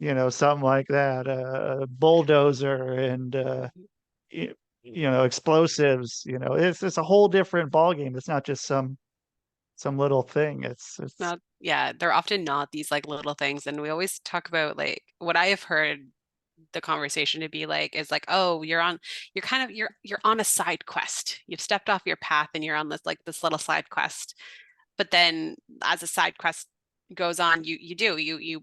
and something like that, bulldozer and explosives. It's a whole different ball game. It's not just some little thing. It's Not, yeah, they're often not these like little things. And we always talk about like what I have heard the conversation to be like is like, oh, you're on a side quest. You've stepped off your path and you're on this little side quest. But then as a side quest goes on, you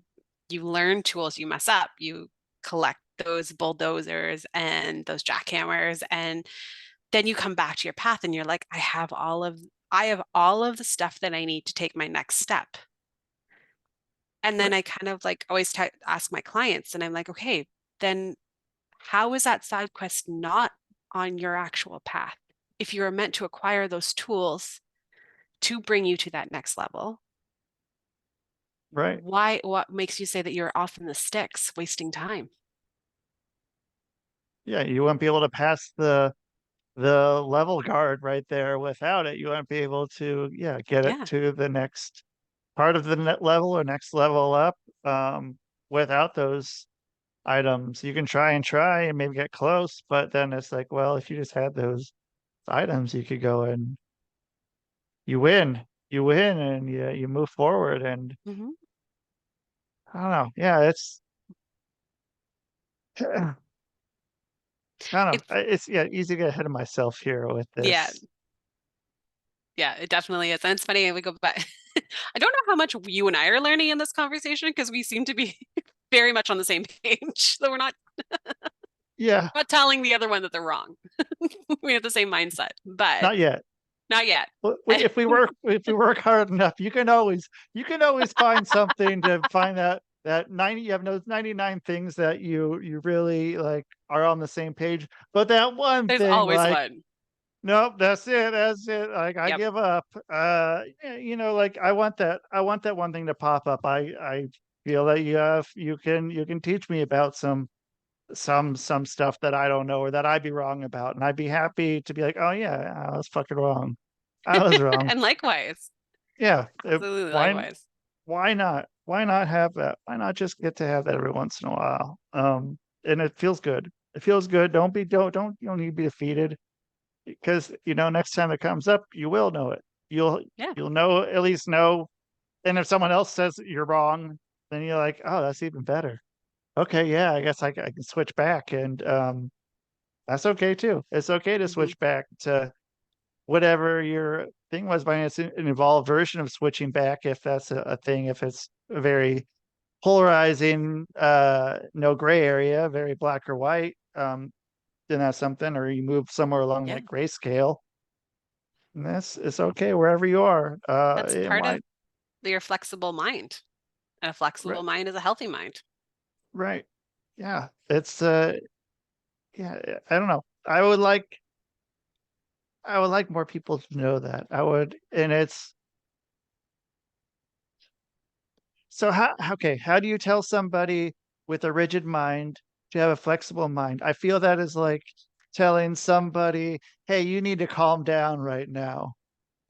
learn tools, you mess up, you collect those bulldozers and those jackhammers, and then you come back to your path and you're like, I have all of the stuff that I need to take my next step. And then I kind of like always ask my clients, and I'm like, okay, then how is that side quest not on your actual path? If you're meant to acquire those tools to bring you to that next level, right. what makes you say that you're off in the sticks, wasting time? Yeah, you won't be able to pass the level guard right there without it. You won't be able to, get it Yeah. to the next part of the net level or next level up without those items. You can try and maybe get close, but then it's like, well, if you just had those items, you could go and you win and you move forward. And Mm-hmm. I don't know. Yeah, it's I don't know. It's It's easy to get ahead of myself here with yeah, this. yeah, it definitely is. And it's funny, we go back. I don't know how much you and I are learning in this conversation because we seem to be very much on the same page. So we're Yeah, not telling the other one that they're wrong. We have the same mindset, but not yet. not yet. If we work hard enough, you can always find something to find that 90, you have those 99 things that you really like are on the same page, but that one There's thing, always like, one. nope, that's it, like, I Yep. give up. Like, I want that one thing to pop up. I feel that you can teach me about some stuff that I don't know or that I'd be wrong about, and I'd be happy to be like, oh yeah, I was fucking wrong. I was wrong. And likewise, Yeah. absolutely Why likewise. why not? Why not have that? Why not just get to have that every once in a while? And it feels good. It feels good. You don't need to be defeated, because next time it comes up, you will know it. You'll Yeah. you'll know, at least know. And if someone else says you're wrong, then you're like, oh, that's even better. Okay, yeah, I guess I can switch back, and that's okay too. It's okay to Hmm. switch back to whatever your thing was, but it's an evolved version of switching back, if that's a thing, if it's a very polarizing, no gray area, very black or white, then that's something. Or you move somewhere along Yeah. that gray scale, and this is okay wherever you are. That's It part of might, your flexible mind. And a right, flexible mind is a healthy mind. right. Yeah, it's yeah, I don't know. I would like more people to know that. I would, and it's so how do you tell somebody with a rigid mind to have a flexible mind? I feel that is like telling somebody, "Hey, you need to calm down right now.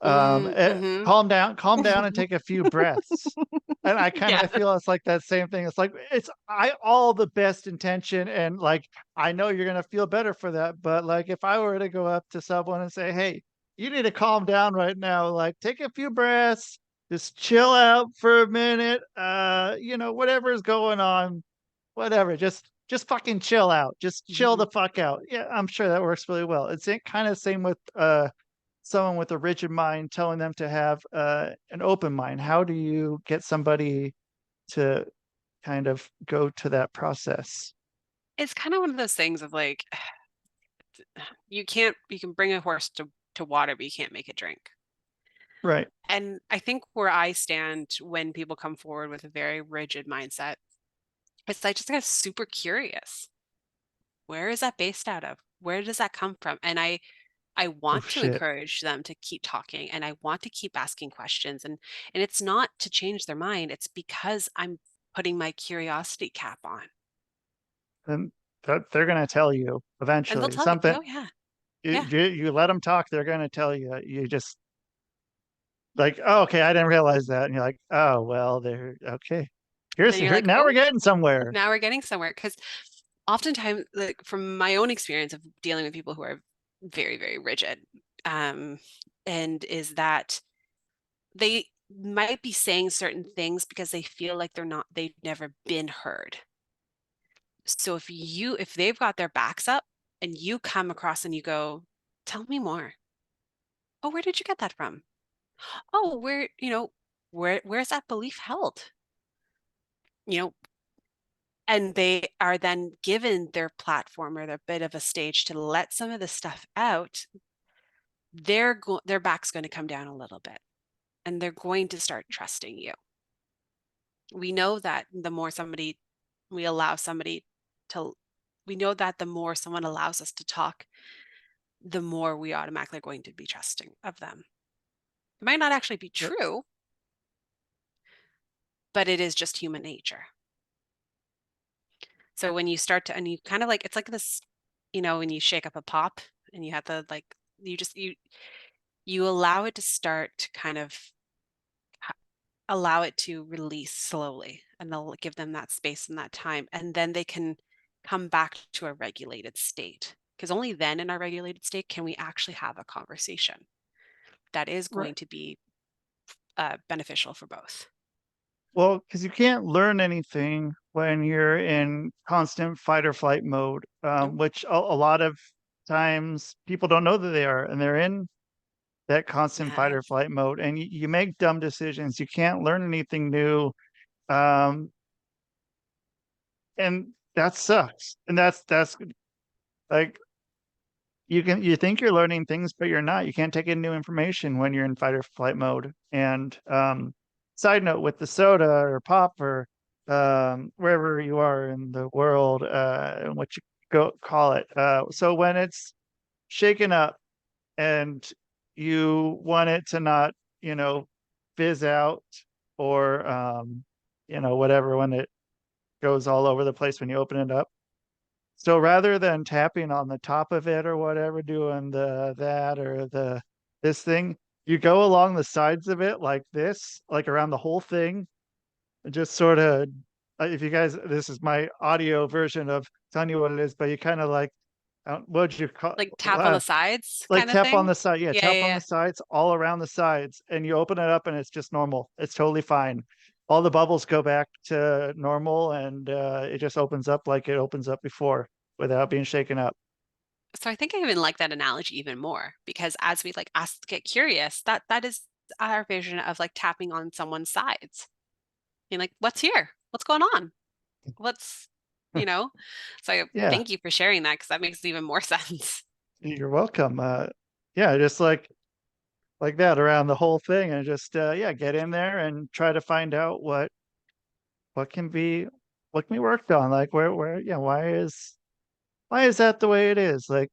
Mm-hmm. Calm down and take a few breaths." And I kind Yeah. of feel it's like that same thing. It's like it's I all the best intention, and like I know you're gonna feel better for that. But like if I were to go up to someone and say, "Hey, you need to calm down right now, like take a few breaths, just chill out for a minute, whatever is going on, whatever, just fucking chill out. Just chill Mhm. the fuck out." Yeah, I'm sure that works really well. It's kind of same with someone with a rigid mind, telling them to have an open mind. How do you get somebody to kind of go to that process? It's kind of one of those things of like, you can bring a horse to water, but you can't make it drink. Right. And I think where I stand when people come forward with a very rigid mindset, it's I just got super curious. Where is that based out of? Where does that come from? And I Oh want to shit. encourage them to keep talking, and I want to keep asking questions, and it's not to change their mind, it's because I'm putting my curiosity cap on. And that they're gonna tell you And they'll eventually tell you, something. oh yeah, You, yeah. you let them talk, they're gonna tell you. You just like, oh, okay, I didn't realize that, and you're like, oh well, they're okay. And then you're like, Now we're oh, getting somewhere. now we're getting somewhere. Because oftentimes, like from my own experience of dealing with people who are very, very rigid, um, and is that they might be saying certain things because they feel like they've never been heard. So if they've got their backs up and you come across and you go, tell me more. Oh, where did you get that from? Oh, where's that belief held? You know, and they are then given their platform or their bit of a stage to let some of the stuff out, their back's going to come down a little bit and they're going to start trusting you. We know that the more somebody we allow somebody to we know that the more someone allows us to talk, the more we automatically are going to be trusting of them. It might not actually be Yep. true, but it is just human nature. So when you start to, and you kind of like, it's like this, when you shake up a pop and you have to like, you allow it to start to kind of allow it to release slowly, and they'll give them that space and that time. And then they can come back to a regulated state. Because only then in our regulated state can we actually have a conversation that is Right. going to be beneficial for both. Well, because you can't learn anything when you're in constant fight or flight mode, Nope. which a lot of times people don't know that they are, and they're in that constant fight Yeah. or flight mode, and you make dumb decisions. You can't learn anything new, um, and that sucks. And that's like you think you're learning things, but you're not. You can't take in new information when you're in fight or flight mode. And side note with the soda or pop or wherever you are in the world, what you go call it. So when it's shaken up and you want it to not, you know, fizz out or whatever when it goes all over the place when you open it up. So rather than tapping on the top of it or whatever, doing the that or the this thing, you go along the sides of it like this, like around the whole thing, and just sort of if you guys, this is my audio version of telling you what it is, but you kind of like what'd you call Like tap on the sides like kind of tap on thing. the side, yeah, Yeah, tap yeah, on the yeah. sides, all around the sides, and you open it up, and it's just normal. It's totally fine. All the bubbles go back to normal, and it just opens up like it opens up before without being shaken up. So I think I even like that analogy even more because as we like ask, get curious, that is our vision of like tapping on someone's sides. You're like, what's here? what's going on? What's, so Yeah, thank you for sharing that, because that makes even more sense. you're welcome. Yeah, just like that around the whole thing, and just yeah, get in there and try to find out what can be what can be worked on. Like where yeah, why is that the way it is? Like,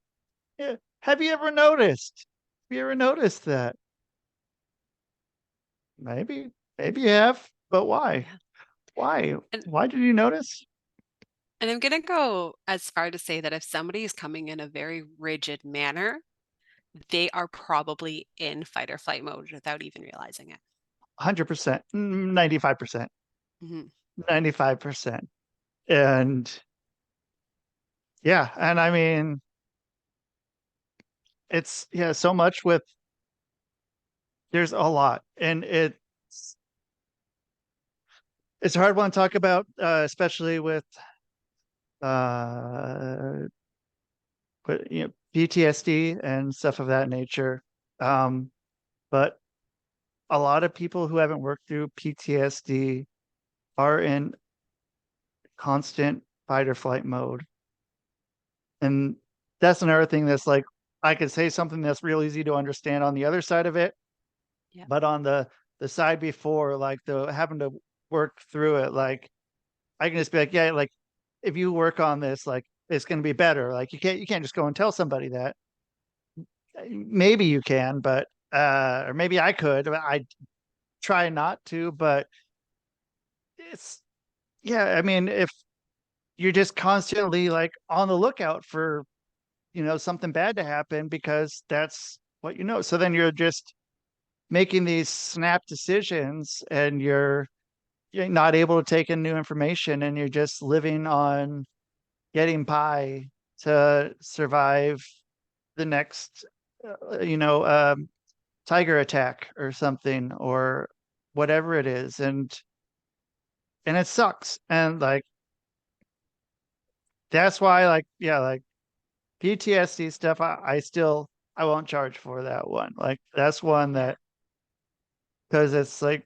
yeah, have you ever noticed? Have you ever noticed that? Maybe, maybe you have, but why? Yeah. Why? And Why did you notice? I'm gonna go as far to say that if somebody is coming in a very rigid manner, they are probably in fight or flight mode without even realizing it. 100%, 95%, Mhm. 95%. And yeah, and I mean, it's yeah, so much with there's a lot, and it's a hard one to talk about, especially with uh, PTSD and stuff of that nature. Um, but a lot of people who haven't worked through PTSD are in constant fight or flight mode. And that's another thing that's like, I could say something that's real easy to understand on the other side of it, Yeah. but on the side before, like the having to work through it, like I can just be like, yeah, like if you work on this, like it's going to be better. Like you can't just go and tell somebody that. Maybe you can, but or maybe I could. I try not to, but it's yeah. I mean, if you're just constantly like on the lookout for something bad to happen because that's what you know. So then you're just making these snap decisions, and you're not able to take in new information, and you're just living on getting by to survive the next tiger attack or something, or whatever it is. And it sucks. And like that's why, like, yeah, like PTSD stuff, I won't charge for that one. Like that's one Yeah. that, because it's like,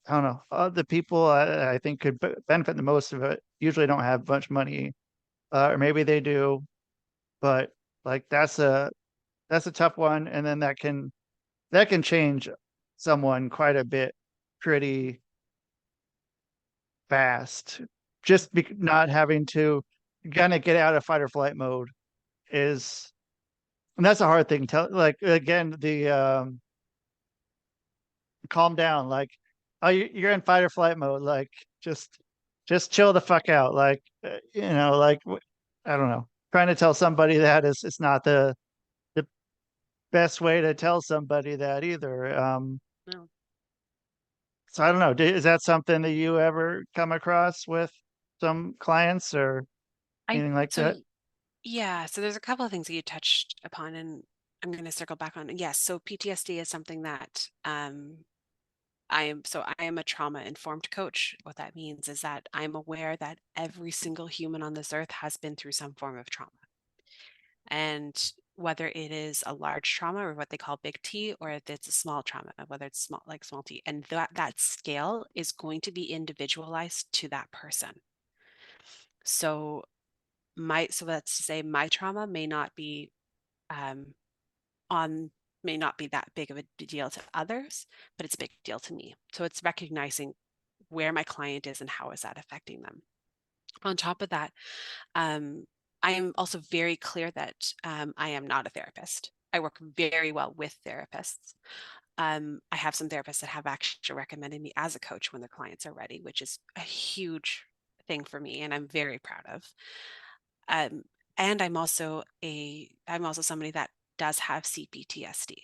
I don't know, the people I think could benefit the most of it usually don't have much money, or maybe they do, but like that's a tough one. And then that can change someone quite a bit, pretty fast. Just not having to kind of get out of fight or flight mode is, and that's a hard thing. Like again, the calm down. Like, oh, you're in fight or flight mode. Like, just just chill the fuck out. Like, like I don't know. Trying to tell somebody that is it's not the best way to tell somebody that either. No. So I don't know. Is that something that you ever come across with some clients or I anything like so that? Yeah, so there's a couple of things that you touched upon, and I'm going to circle back on. Yes, so PTSD is something that I am a trauma informed coach. What that means is that I'm aware that every single human on this earth has been through some form of trauma. And whether it is a large trauma or what they call big T, or if it's a small trauma, whether it's small like small t, and that scale is going to be individualized to that person. So so that's to say my trauma um, on may not be that big of a deal to others, but it's a big deal to me. So it's recognizing where my client is and how is that affecting them. On top of that, um, I am also very clear that I am not a therapist. I work very well with therapists. I have some therapists that have actually recommended me as a coach when their clients are ready, which is a huge thing for me, and I'm very proud of. Um, and I'm also somebody that does have CPTSD,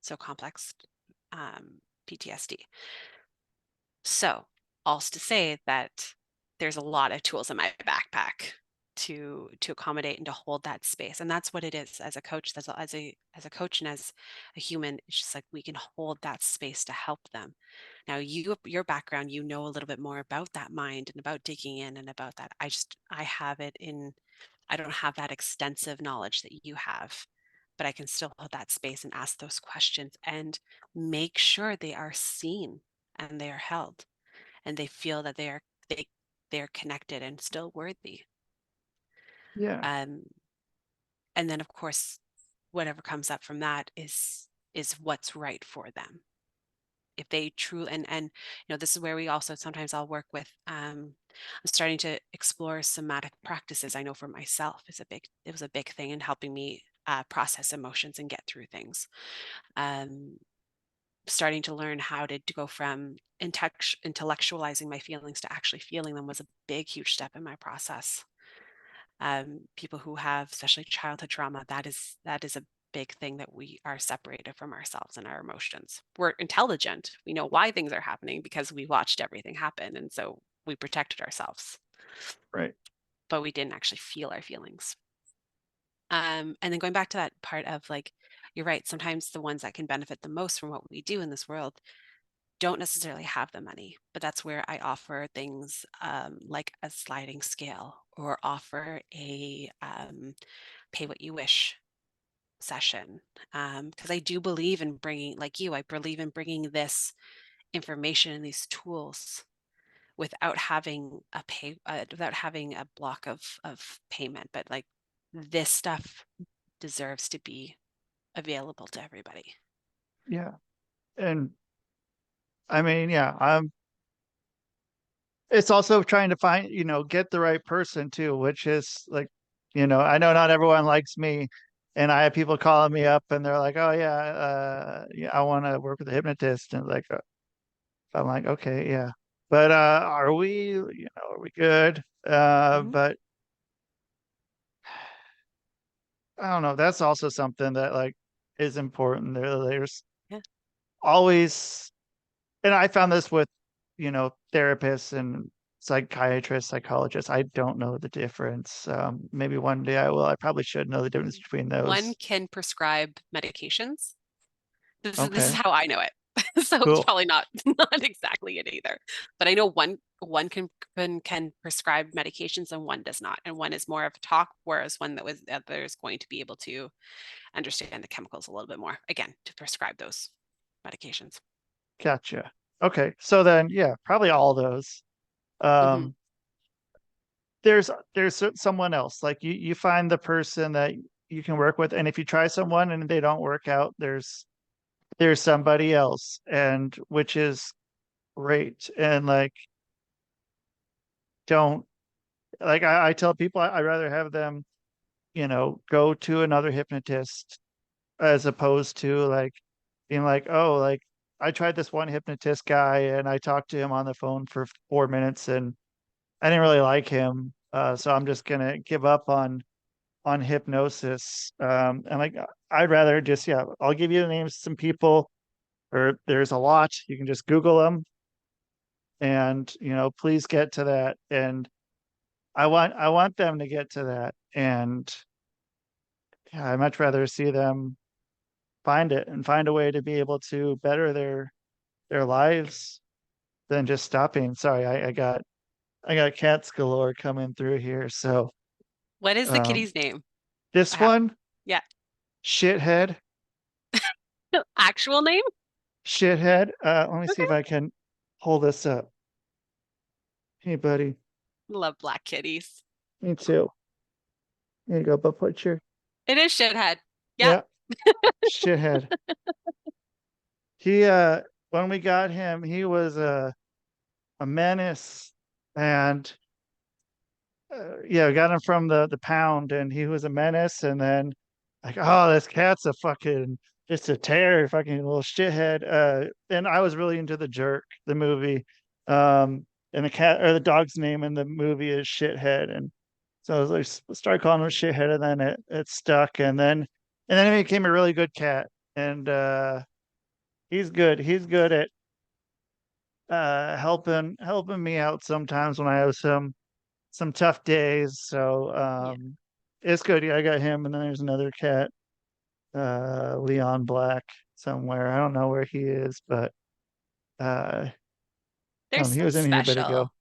so complex PTSD. So, also to say that there's a lot of tools in my backpack to accommodate and to hold that space, and that's what it is as a coach. As a coach and as a human, it's just like we can hold that space to help them. Now, your background, you know a little bit more about that mind and about digging in and about that. I have it in. I don't have that extensive knowledge that you have, but I can still hold that space and ask those questions and make sure they are seen and they are held. and they feel that they're connected and still worthy. Yeah. And then of course, whatever comes up from that is what's right for them. If they truly, and this is where we also sometimes I'll work with, I'm starting to explore somatic practices. I know for myself it was a big thing in helping me process emotions and get through things. Starting to learn how to go from intellectualizing my feelings to actually feeling them was a big, huge step in my process. People who have, especially childhood trauma, that is a big thing, that we are separated from ourselves and our emotions. We're intelligent. We know why things are happening because we watched everything happen. And so we protected ourselves. Right. But we didn't actually feel our feelings. And then going back to that part of like, you're right, sometimes the ones that can benefit the most from what we do in this world don't necessarily have the money, but that's where I offer things like a sliding scale, or offer a pay what you wish session, because I do believe in bringing, like you, I believe in bringing this information and these tools without having without having a block of payment, but like this stuff deserves to be available to everybody. Yeah. And I mean, yeah, it's also trying to find, get the right person too, which is like, I know not everyone likes me, and I have people calling me up and they're like, oh yeah, I want to work with a hypnotist, and like, I'm like, okay, yeah, but are we good? Mhm. But I don't know. That's also something that like is important. There's Yeah. always, and I found this with, therapists and psychiatrists, psychologists. I don't know the difference. Maybe one day I will. I probably should know the difference between One those. can prescribe medications. This is Okay, how I know it. So it's cool. probably not exactly it either. But I know one can prescribe medications and one does not. And one is more of a talk, whereas one that there's going to be able to understand the chemicals a little bit more, again, to prescribe those medications. Gotcha. Okay, so then yeah, probably all those. Hmm. Um, there's someone else. Like you find the person that you can work with, and if you try someone and they don't work out, there's somebody else, and which is great. And like, don't like I tell people I rather have them, go to another hypnotist, as opposed to like being like, oh, like I tried this one hypnotist guy and I talked to him on the phone for 4 minutes and I didn't really like him. So I'm just gonna give up on hypnosis. And like I'd rather just, yeah, I'll give you the names of some people, or there's a lot. You can just Google them, and please get to that. And I want them to get to that. And yeah, I'd much rather see them find it and find a way to be able to better their lives than just stopping. Sorry, I got cats galore coming through here. So What is the um kitty's name? this one, Yeah. shithead, Actual name? shithead. Let me see Okay. if I can pull this up. Hey buddy, Love black kitties. me too. Here you go, but put your, It is shithead. Yeah. yeah, shithead. He when we got him, he was a menace, and yeah, we got him from the pound, and he was a menace. And then like, oh, this cat's a fucking just a terror, fucking little shithead. And I was really into the Jerk, the movie. And the cat or the dog's name in the movie is Shithead, and so I was like, started calling him Shithead, and then it stuck, and then he became a really good cat, and he's good. He's good at helping me out sometimes when I have some tough days. So Yeah. it's good. Yeah, I got him, and then there's another cat, Leon Black, somewhere. I don't know where he is, but uh They're he so was in here a bit ago. special.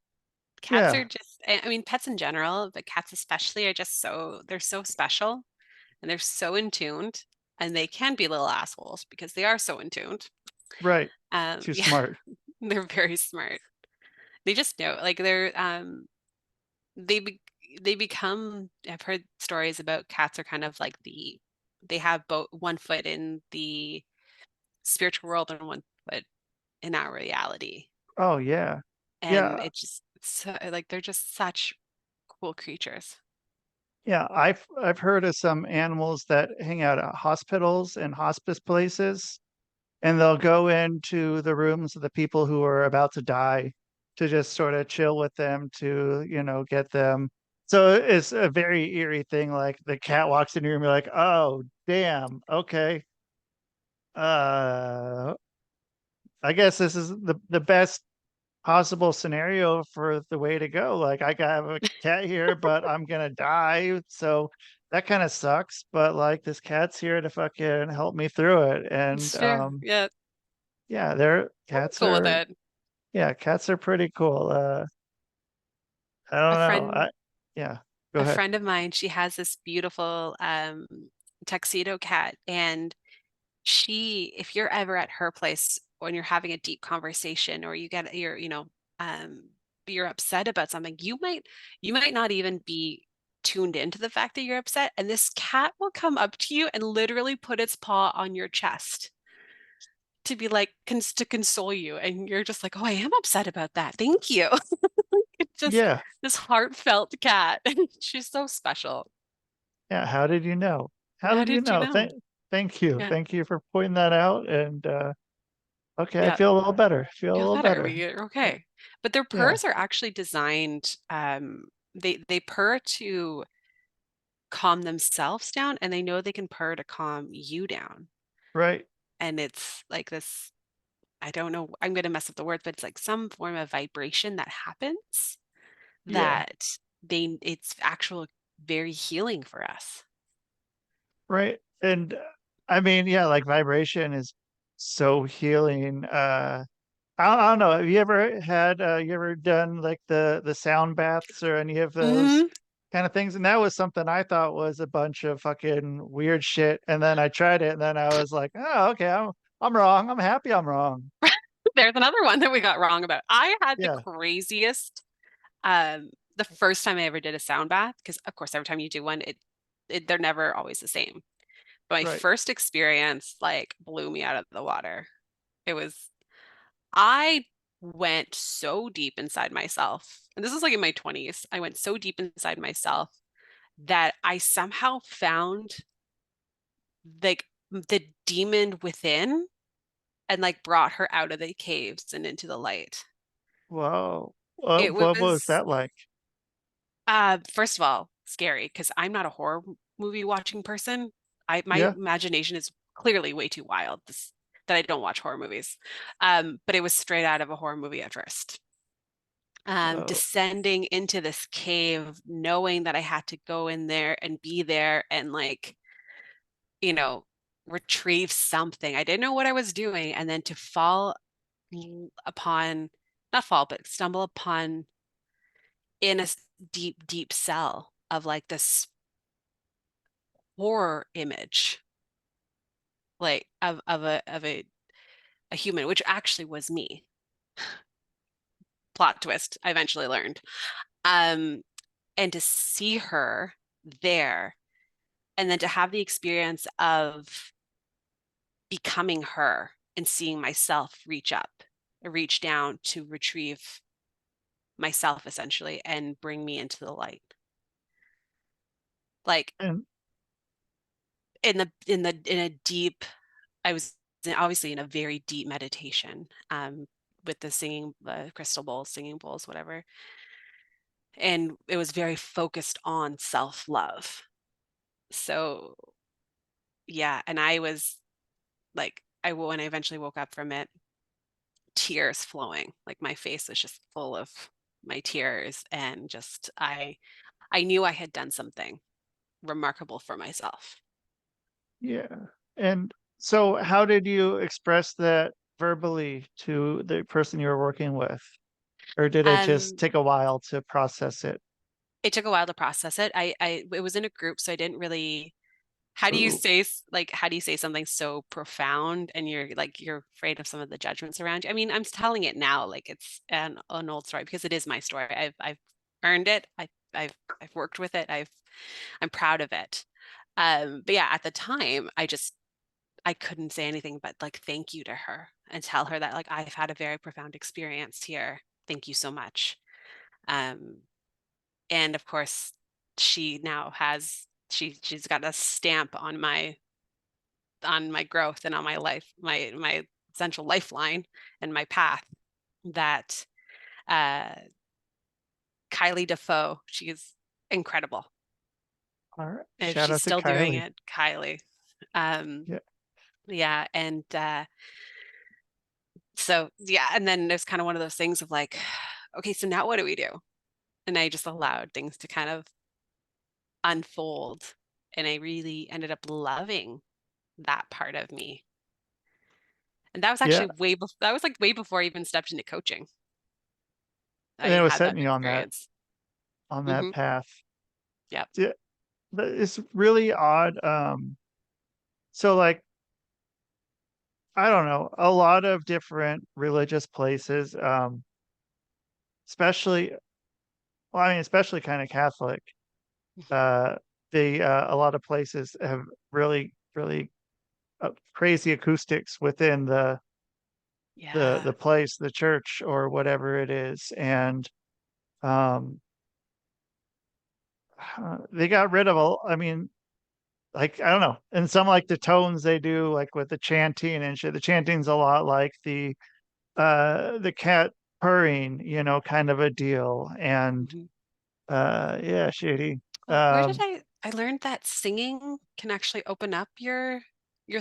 Cats Yeah, are just, I mean, pets in general, but cats especially are just they're so special, and they're so in tuned, and they can be little assholes because they are so in tuned. right. Too Yeah, smart. they're very smart. They just know, like they be, they become. I've heard stories about cats are kind of like they have both one foot in the spiritual world and one foot in our reality, Oh yeah. and Yeah. it just so, like they're just such cool creatures. Yeah, I've heard of some animals that hang out at hospitals and hospice places, and they'll go into the rooms of the people who are about to die to just sort of chill with them to, get them. So it's a very eerie thing. Like the cat walks in your room, you're like, oh, damn, okay. Uh, I guess this is the best possible scenario for the way to go. Like I have a cat here, but I'm gonna die. So that kind of sucks. But like this cat's here to fucking help me through it. And It's fair. Yeah, yeah, they're I'm cats cool with are it. yeah, cats are pretty cool. I A don't know. friend Yeah, go a ahead. friend of mine, she has this beautiful tuxedo cat, and if you're ever at her place when you're having a deep conversation or um you're upset about something, you might not even be tuned into the fact that you're upset, and this cat will come up to you and literally put its paw on your chest to be like to console you, and you're just like, oh, I am upset about that, thank you. It's just Yeah, this heartfelt cat. She's so special. yeah. How did you know? How How did you did you know? know? Thank you. Yeah, Thank you for pointing that out. And okay, I yeah. feel a little better. Feel a Feel little better. better. You're okay. But their Yeah, purrs are actually designed, they purr to calm themselves down, and they know they can purr to calm you down. right. And it's like this, I don't know, I'm gonna mess up the word, but it's like some form of vibration that happens Yeah. that it's actual very healing for us. Right. And I mean, yeah, like vibration is so healing. I don't know. Have you ever had you ever done like the sound baths or any of those Hmm. kind of things? And that was something I thought was a bunch of fucking weird shit. And then I tried it and then I was like, oh, okay, I'm wrong. I'm happy I'm wrong. There's another one that we got wrong about. I had the Yeah, craziest the first time I ever did a sound bath, because of course every time you do one, they're never always the same. But my right. first experience like blew me out of the water. It was I went so deep inside myself. And this is like in my 20s. I went so deep inside myself that I somehow found like the demon within and like brought her out of the caves and into the light. Whoa. It What was was that like? first of all scary because I'm not a horror movie watching person. My Yeah. imagination is clearly way too wild that I don't watch horror movies. But it was straight out of a horror movie at first. Oh, Descending into this cave, knowing that I had to go in there and be there and like, you know, retrieve something. I didn't know what I was doing. And then to fall upon, not fall, but stumble upon in a deep, deep cell of like this horror image, like of a human, which actually was me. Plot twist, I eventually learned. Um, and to see her there and then to have the experience of becoming her and seeing myself reach down to retrieve myself essentially and bring me into the light. Like and in a deep, I was obviously in a very deep meditation, with the singing crystal bowls, singing bowls, whatever. And it was very focused on self-love. So yeah, and I was like, when I eventually woke up from it, tears flowing. Like my face was just full of my tears, and just I knew I had done something remarkable for myself. yeah. And so how did you express that verbally to the person you were working with? Or did it just Um, take a while to process it? it took a while to process it. It was in a group, so I didn't really How do you Ooh. say how do you say something so profound and you're afraid of some of the judgments around you? I mean, I'm telling it now like it's an old story because it is my story. I've earned it. I've worked with it. I'm proud of it. But yeah, at the time, I couldn't say anything but like thank you to her and tell her that like I've had a very profound experience here. Thank you so much. Um, and of course, she now has she's got a stamp on my growth and on my life, my essential lifeline and my path that uh Kylie Defoe, she's incredible. All right. If Shout she's out to still doing Kylie. it, Kylie. Um Yeah. yeah, and so yeah, and then there's kind of one of those things of like, okay, so now what do we do? And I just allowed things to kind of unfold. And I really ended up loving that part of me. And that was Yeah. actually that was like way before I even stepped into coaching. And I it was had that setting you experience. on that Hmm. path. Yep. Yeah. But it's really odd. So like, I don't know, a lot of different religious places, especially, well, I mean, especially kind of Catholic, uh, a lot of places have really, really crazy acoustics within the Yeah. place, the church or whatever it is. And, um, they got rid of I mean, like, I don't know. And some like the tones they do, like with the chanting and shit. The chanting's a lot like the cat purring, kind of a deal. And Hmm. yeah, shitty. Well, where did Um, I learned that singing can actually open up your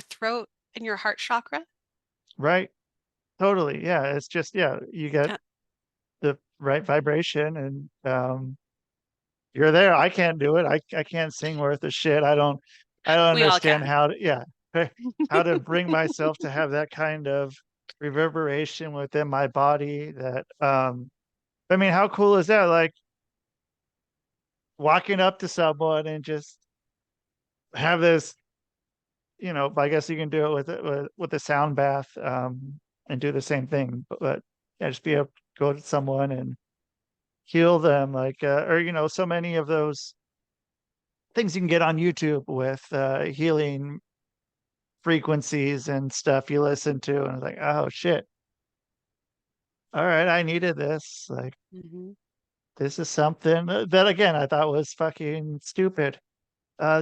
throat and your heart chakra? right. Totally. Yeah. It's just, yeah, you get Yeah. the right vibration and you're there. I can't do it. I can't sing worth a shit. I don't We all understand can. how to, yeah, how to bring myself to have that kind of reverberation within my body that I mean, how cool is that? Like walking up to someone and just have this, I guess you can do it with a sound bath, and do the same thing, but yeah, just be able to go to someone and heal them, like, or so many of those things you can get on YouTube with healing frequencies and stuff you listen to, and it's like, oh shit, all right, I needed this. Like, Hmm. this is something that again I thought was fucking stupid.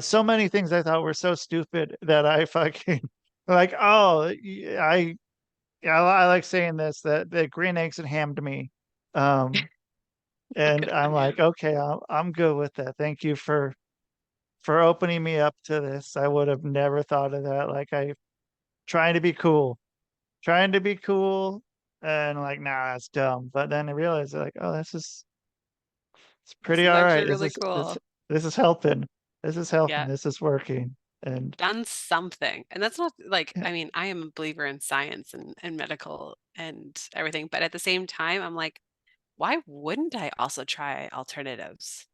So many things I thought were so stupid that I fucking like, oh, I like saying this, that green eggs and ham to me. Um, and Good I'm on you. like, okay, I'm good with that. Thank you for opening me up to this. I would have never thought of that. Like, I trying to be cool, and like, nah, that's dumb. But then I realized like, oh, it's This pretty is all actually right. really cool. This is helping. This is helping. Yeah. This is working. And Done something. And that's not like, yeah, I mean, I am a believer in science and medical and everything, but at the same time, I'm like, why wouldn't I also try alternatives?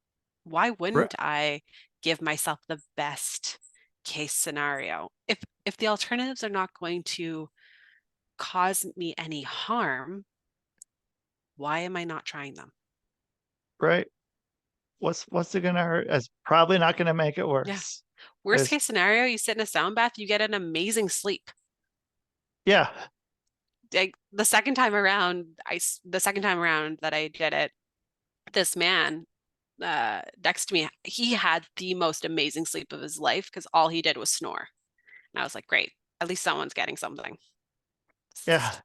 Why r- wouldn't I give myself the best case scenario? If the alternatives are not going to cause me any harm, why am I not trying them? right. What's it gonna hurt? It's probably not gonna make it Yeah. worse. Worst It's case scenario, you sit in a sound bath, you get an amazing sleep. yeah, Like the second time around that I did it, this man next to me, he had the most amazing sleep of his life because all he did was snore. And I was like, great, at least someone's getting something. yeah.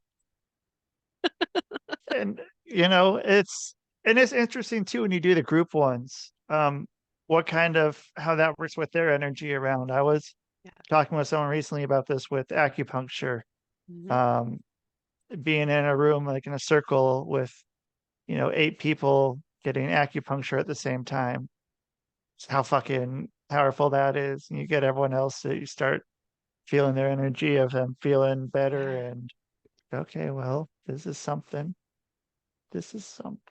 And it's interesting too when you do the group ones. What kind of how that works with their energy around. I was Yeah. talking with someone recently about this with acupuncture. Hmm. Um, being in a room like in a circle with 8 people getting acupuncture at the same time. How fucking powerful that is. And you get everyone else that you start feeling their energy of them feeling better Yeah. and okay, well, this is something. This is something.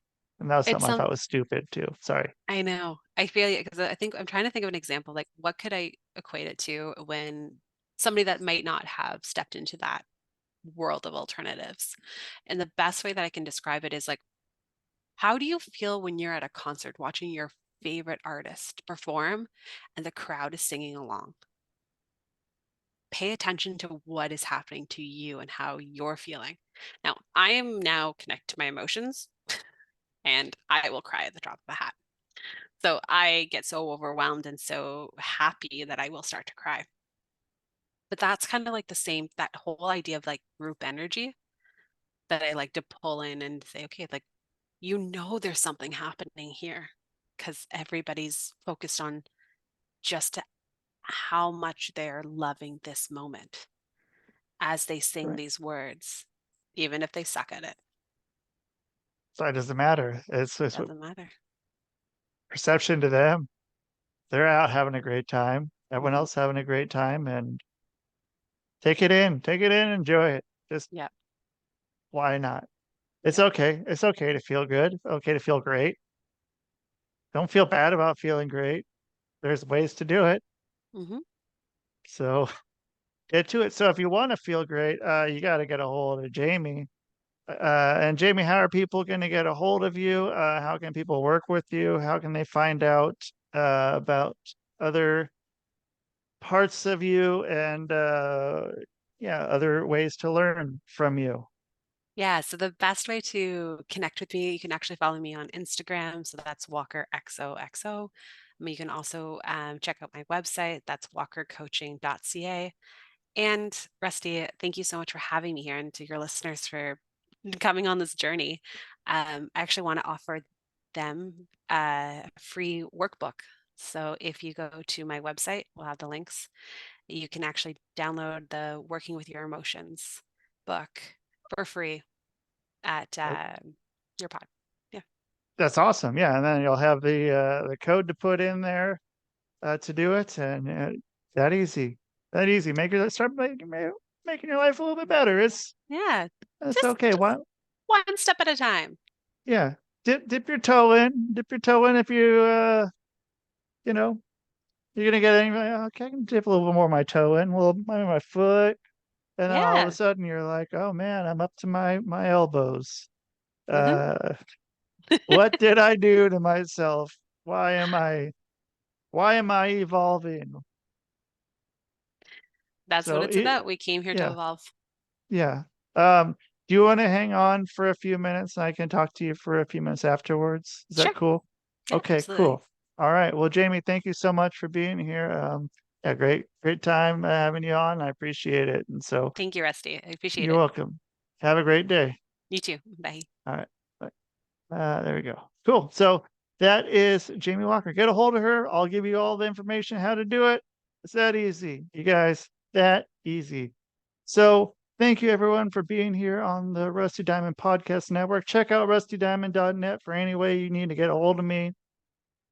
And that was It something I sounds, thought was stupid too. Sorry. I know. I feel like, because I think I'm trying to think of an example, like what could I equate it to when somebody that might not have stepped into that world of alternatives. And the best way that I can describe it is like, how do you feel when you're at a concert watching your favorite artist perform and the crowd is singing along? Pay attention to what is happening to you and how you're feeling. Now, I am now connected to my emotions and I will cry at the drop of a hat. So I get so overwhelmed and so happy that I will start to cry. But that's kind of like the same, that whole idea of like group energy that I like to pull in and say, okay, like, there's something happening here because everybody's focused on just how much they're loving this moment as they sing Right. these words, even if they suck at it. So it doesn't matter. It's Doesn't matter. perception to them. They're out having a great time. Everyone Hmm. else having a great time, and take it in, enjoy it. Just Yeah. why not? It's Yeah. okay. It's okay to feel good. Okay to feel great. Don't feel bad about feeling great. There's ways to do it. Hmm. So get to it. So if you want to feel great, you got to get a hold of Jamie. And Jamie, how are people going to get a hold of you? How can people work with you? How can they find out about other parts of you and yeah, other ways to learn from you? Yeah. So the best way to connect with me, you can actually follow me on Instagram. So that's Walker XOXO. You can also check out my website. That's walkercoaching.ca. And Rusty, thank you so much for having me here, and to your listeners for coming on this journey. I actually want to offer them a free workbook. So if you go to my website, we'll have the links. You can actually download the Working with Your Emotions book for free at your pod. Yeah. That's awesome. Yeah, and then you'll have the code to put in there to do it, and that easy, that easy. Making your life a little bit better. Yeah. It's Just okay. Why? one step at a time. Yeah, dip your toe in. Dip your toe in if you know you're gonna get any. Okay, I can dip a little bit more of my toe in, a little maybe my foot, and then all of a Yeah. sudden you're like, oh man, I'm up to my elbows. Hmm. Uh, what did I do to myself? Why am I why am I evolving? That's what So it's about. We came here to yeah, evolve. yeah. Um, do you want to hang on for a few minutes and I can talk to you for a few minutes afterwards? Is that Sure. cool? Yeah, Okay, absolutely. cool. All right. Well, Jamie, thank you so much for being here. Yeah, great time having you on. I appreciate it. And so Thank you, Rusty. I appreciate you're it. welcome. Have a great day. You too. Bye. All right. Bye. There we go. Cool. So that is Jamie Walker. Get a hold of her. I'll give you all the information how to do it. It's that easy, you guys. That easy. So thank you everyone for being here on the Rusty Diamond Podcast Network. Check out rustydiamond.net for any way you need to get a hold of me.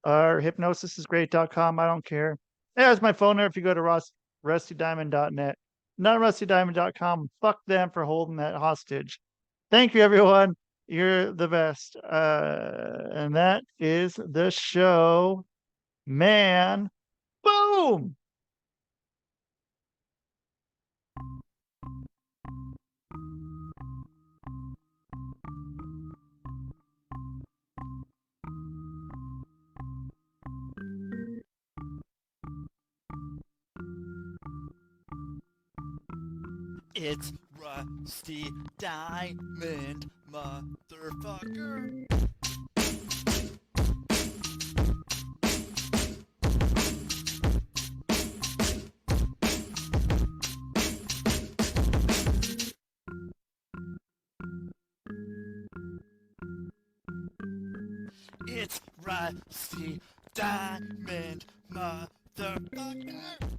Or hypnosisisgreat.com. I don't care. There's my phone number if you go to rustydiamond.net. Not rustydiamond.com. Fuck them for holding that hostage. Thank you, everyone. You're the best. And that is the show. Man, boom. It's Rusty Diamond, motherfucker. It's Rusty Diamond, motherfucker.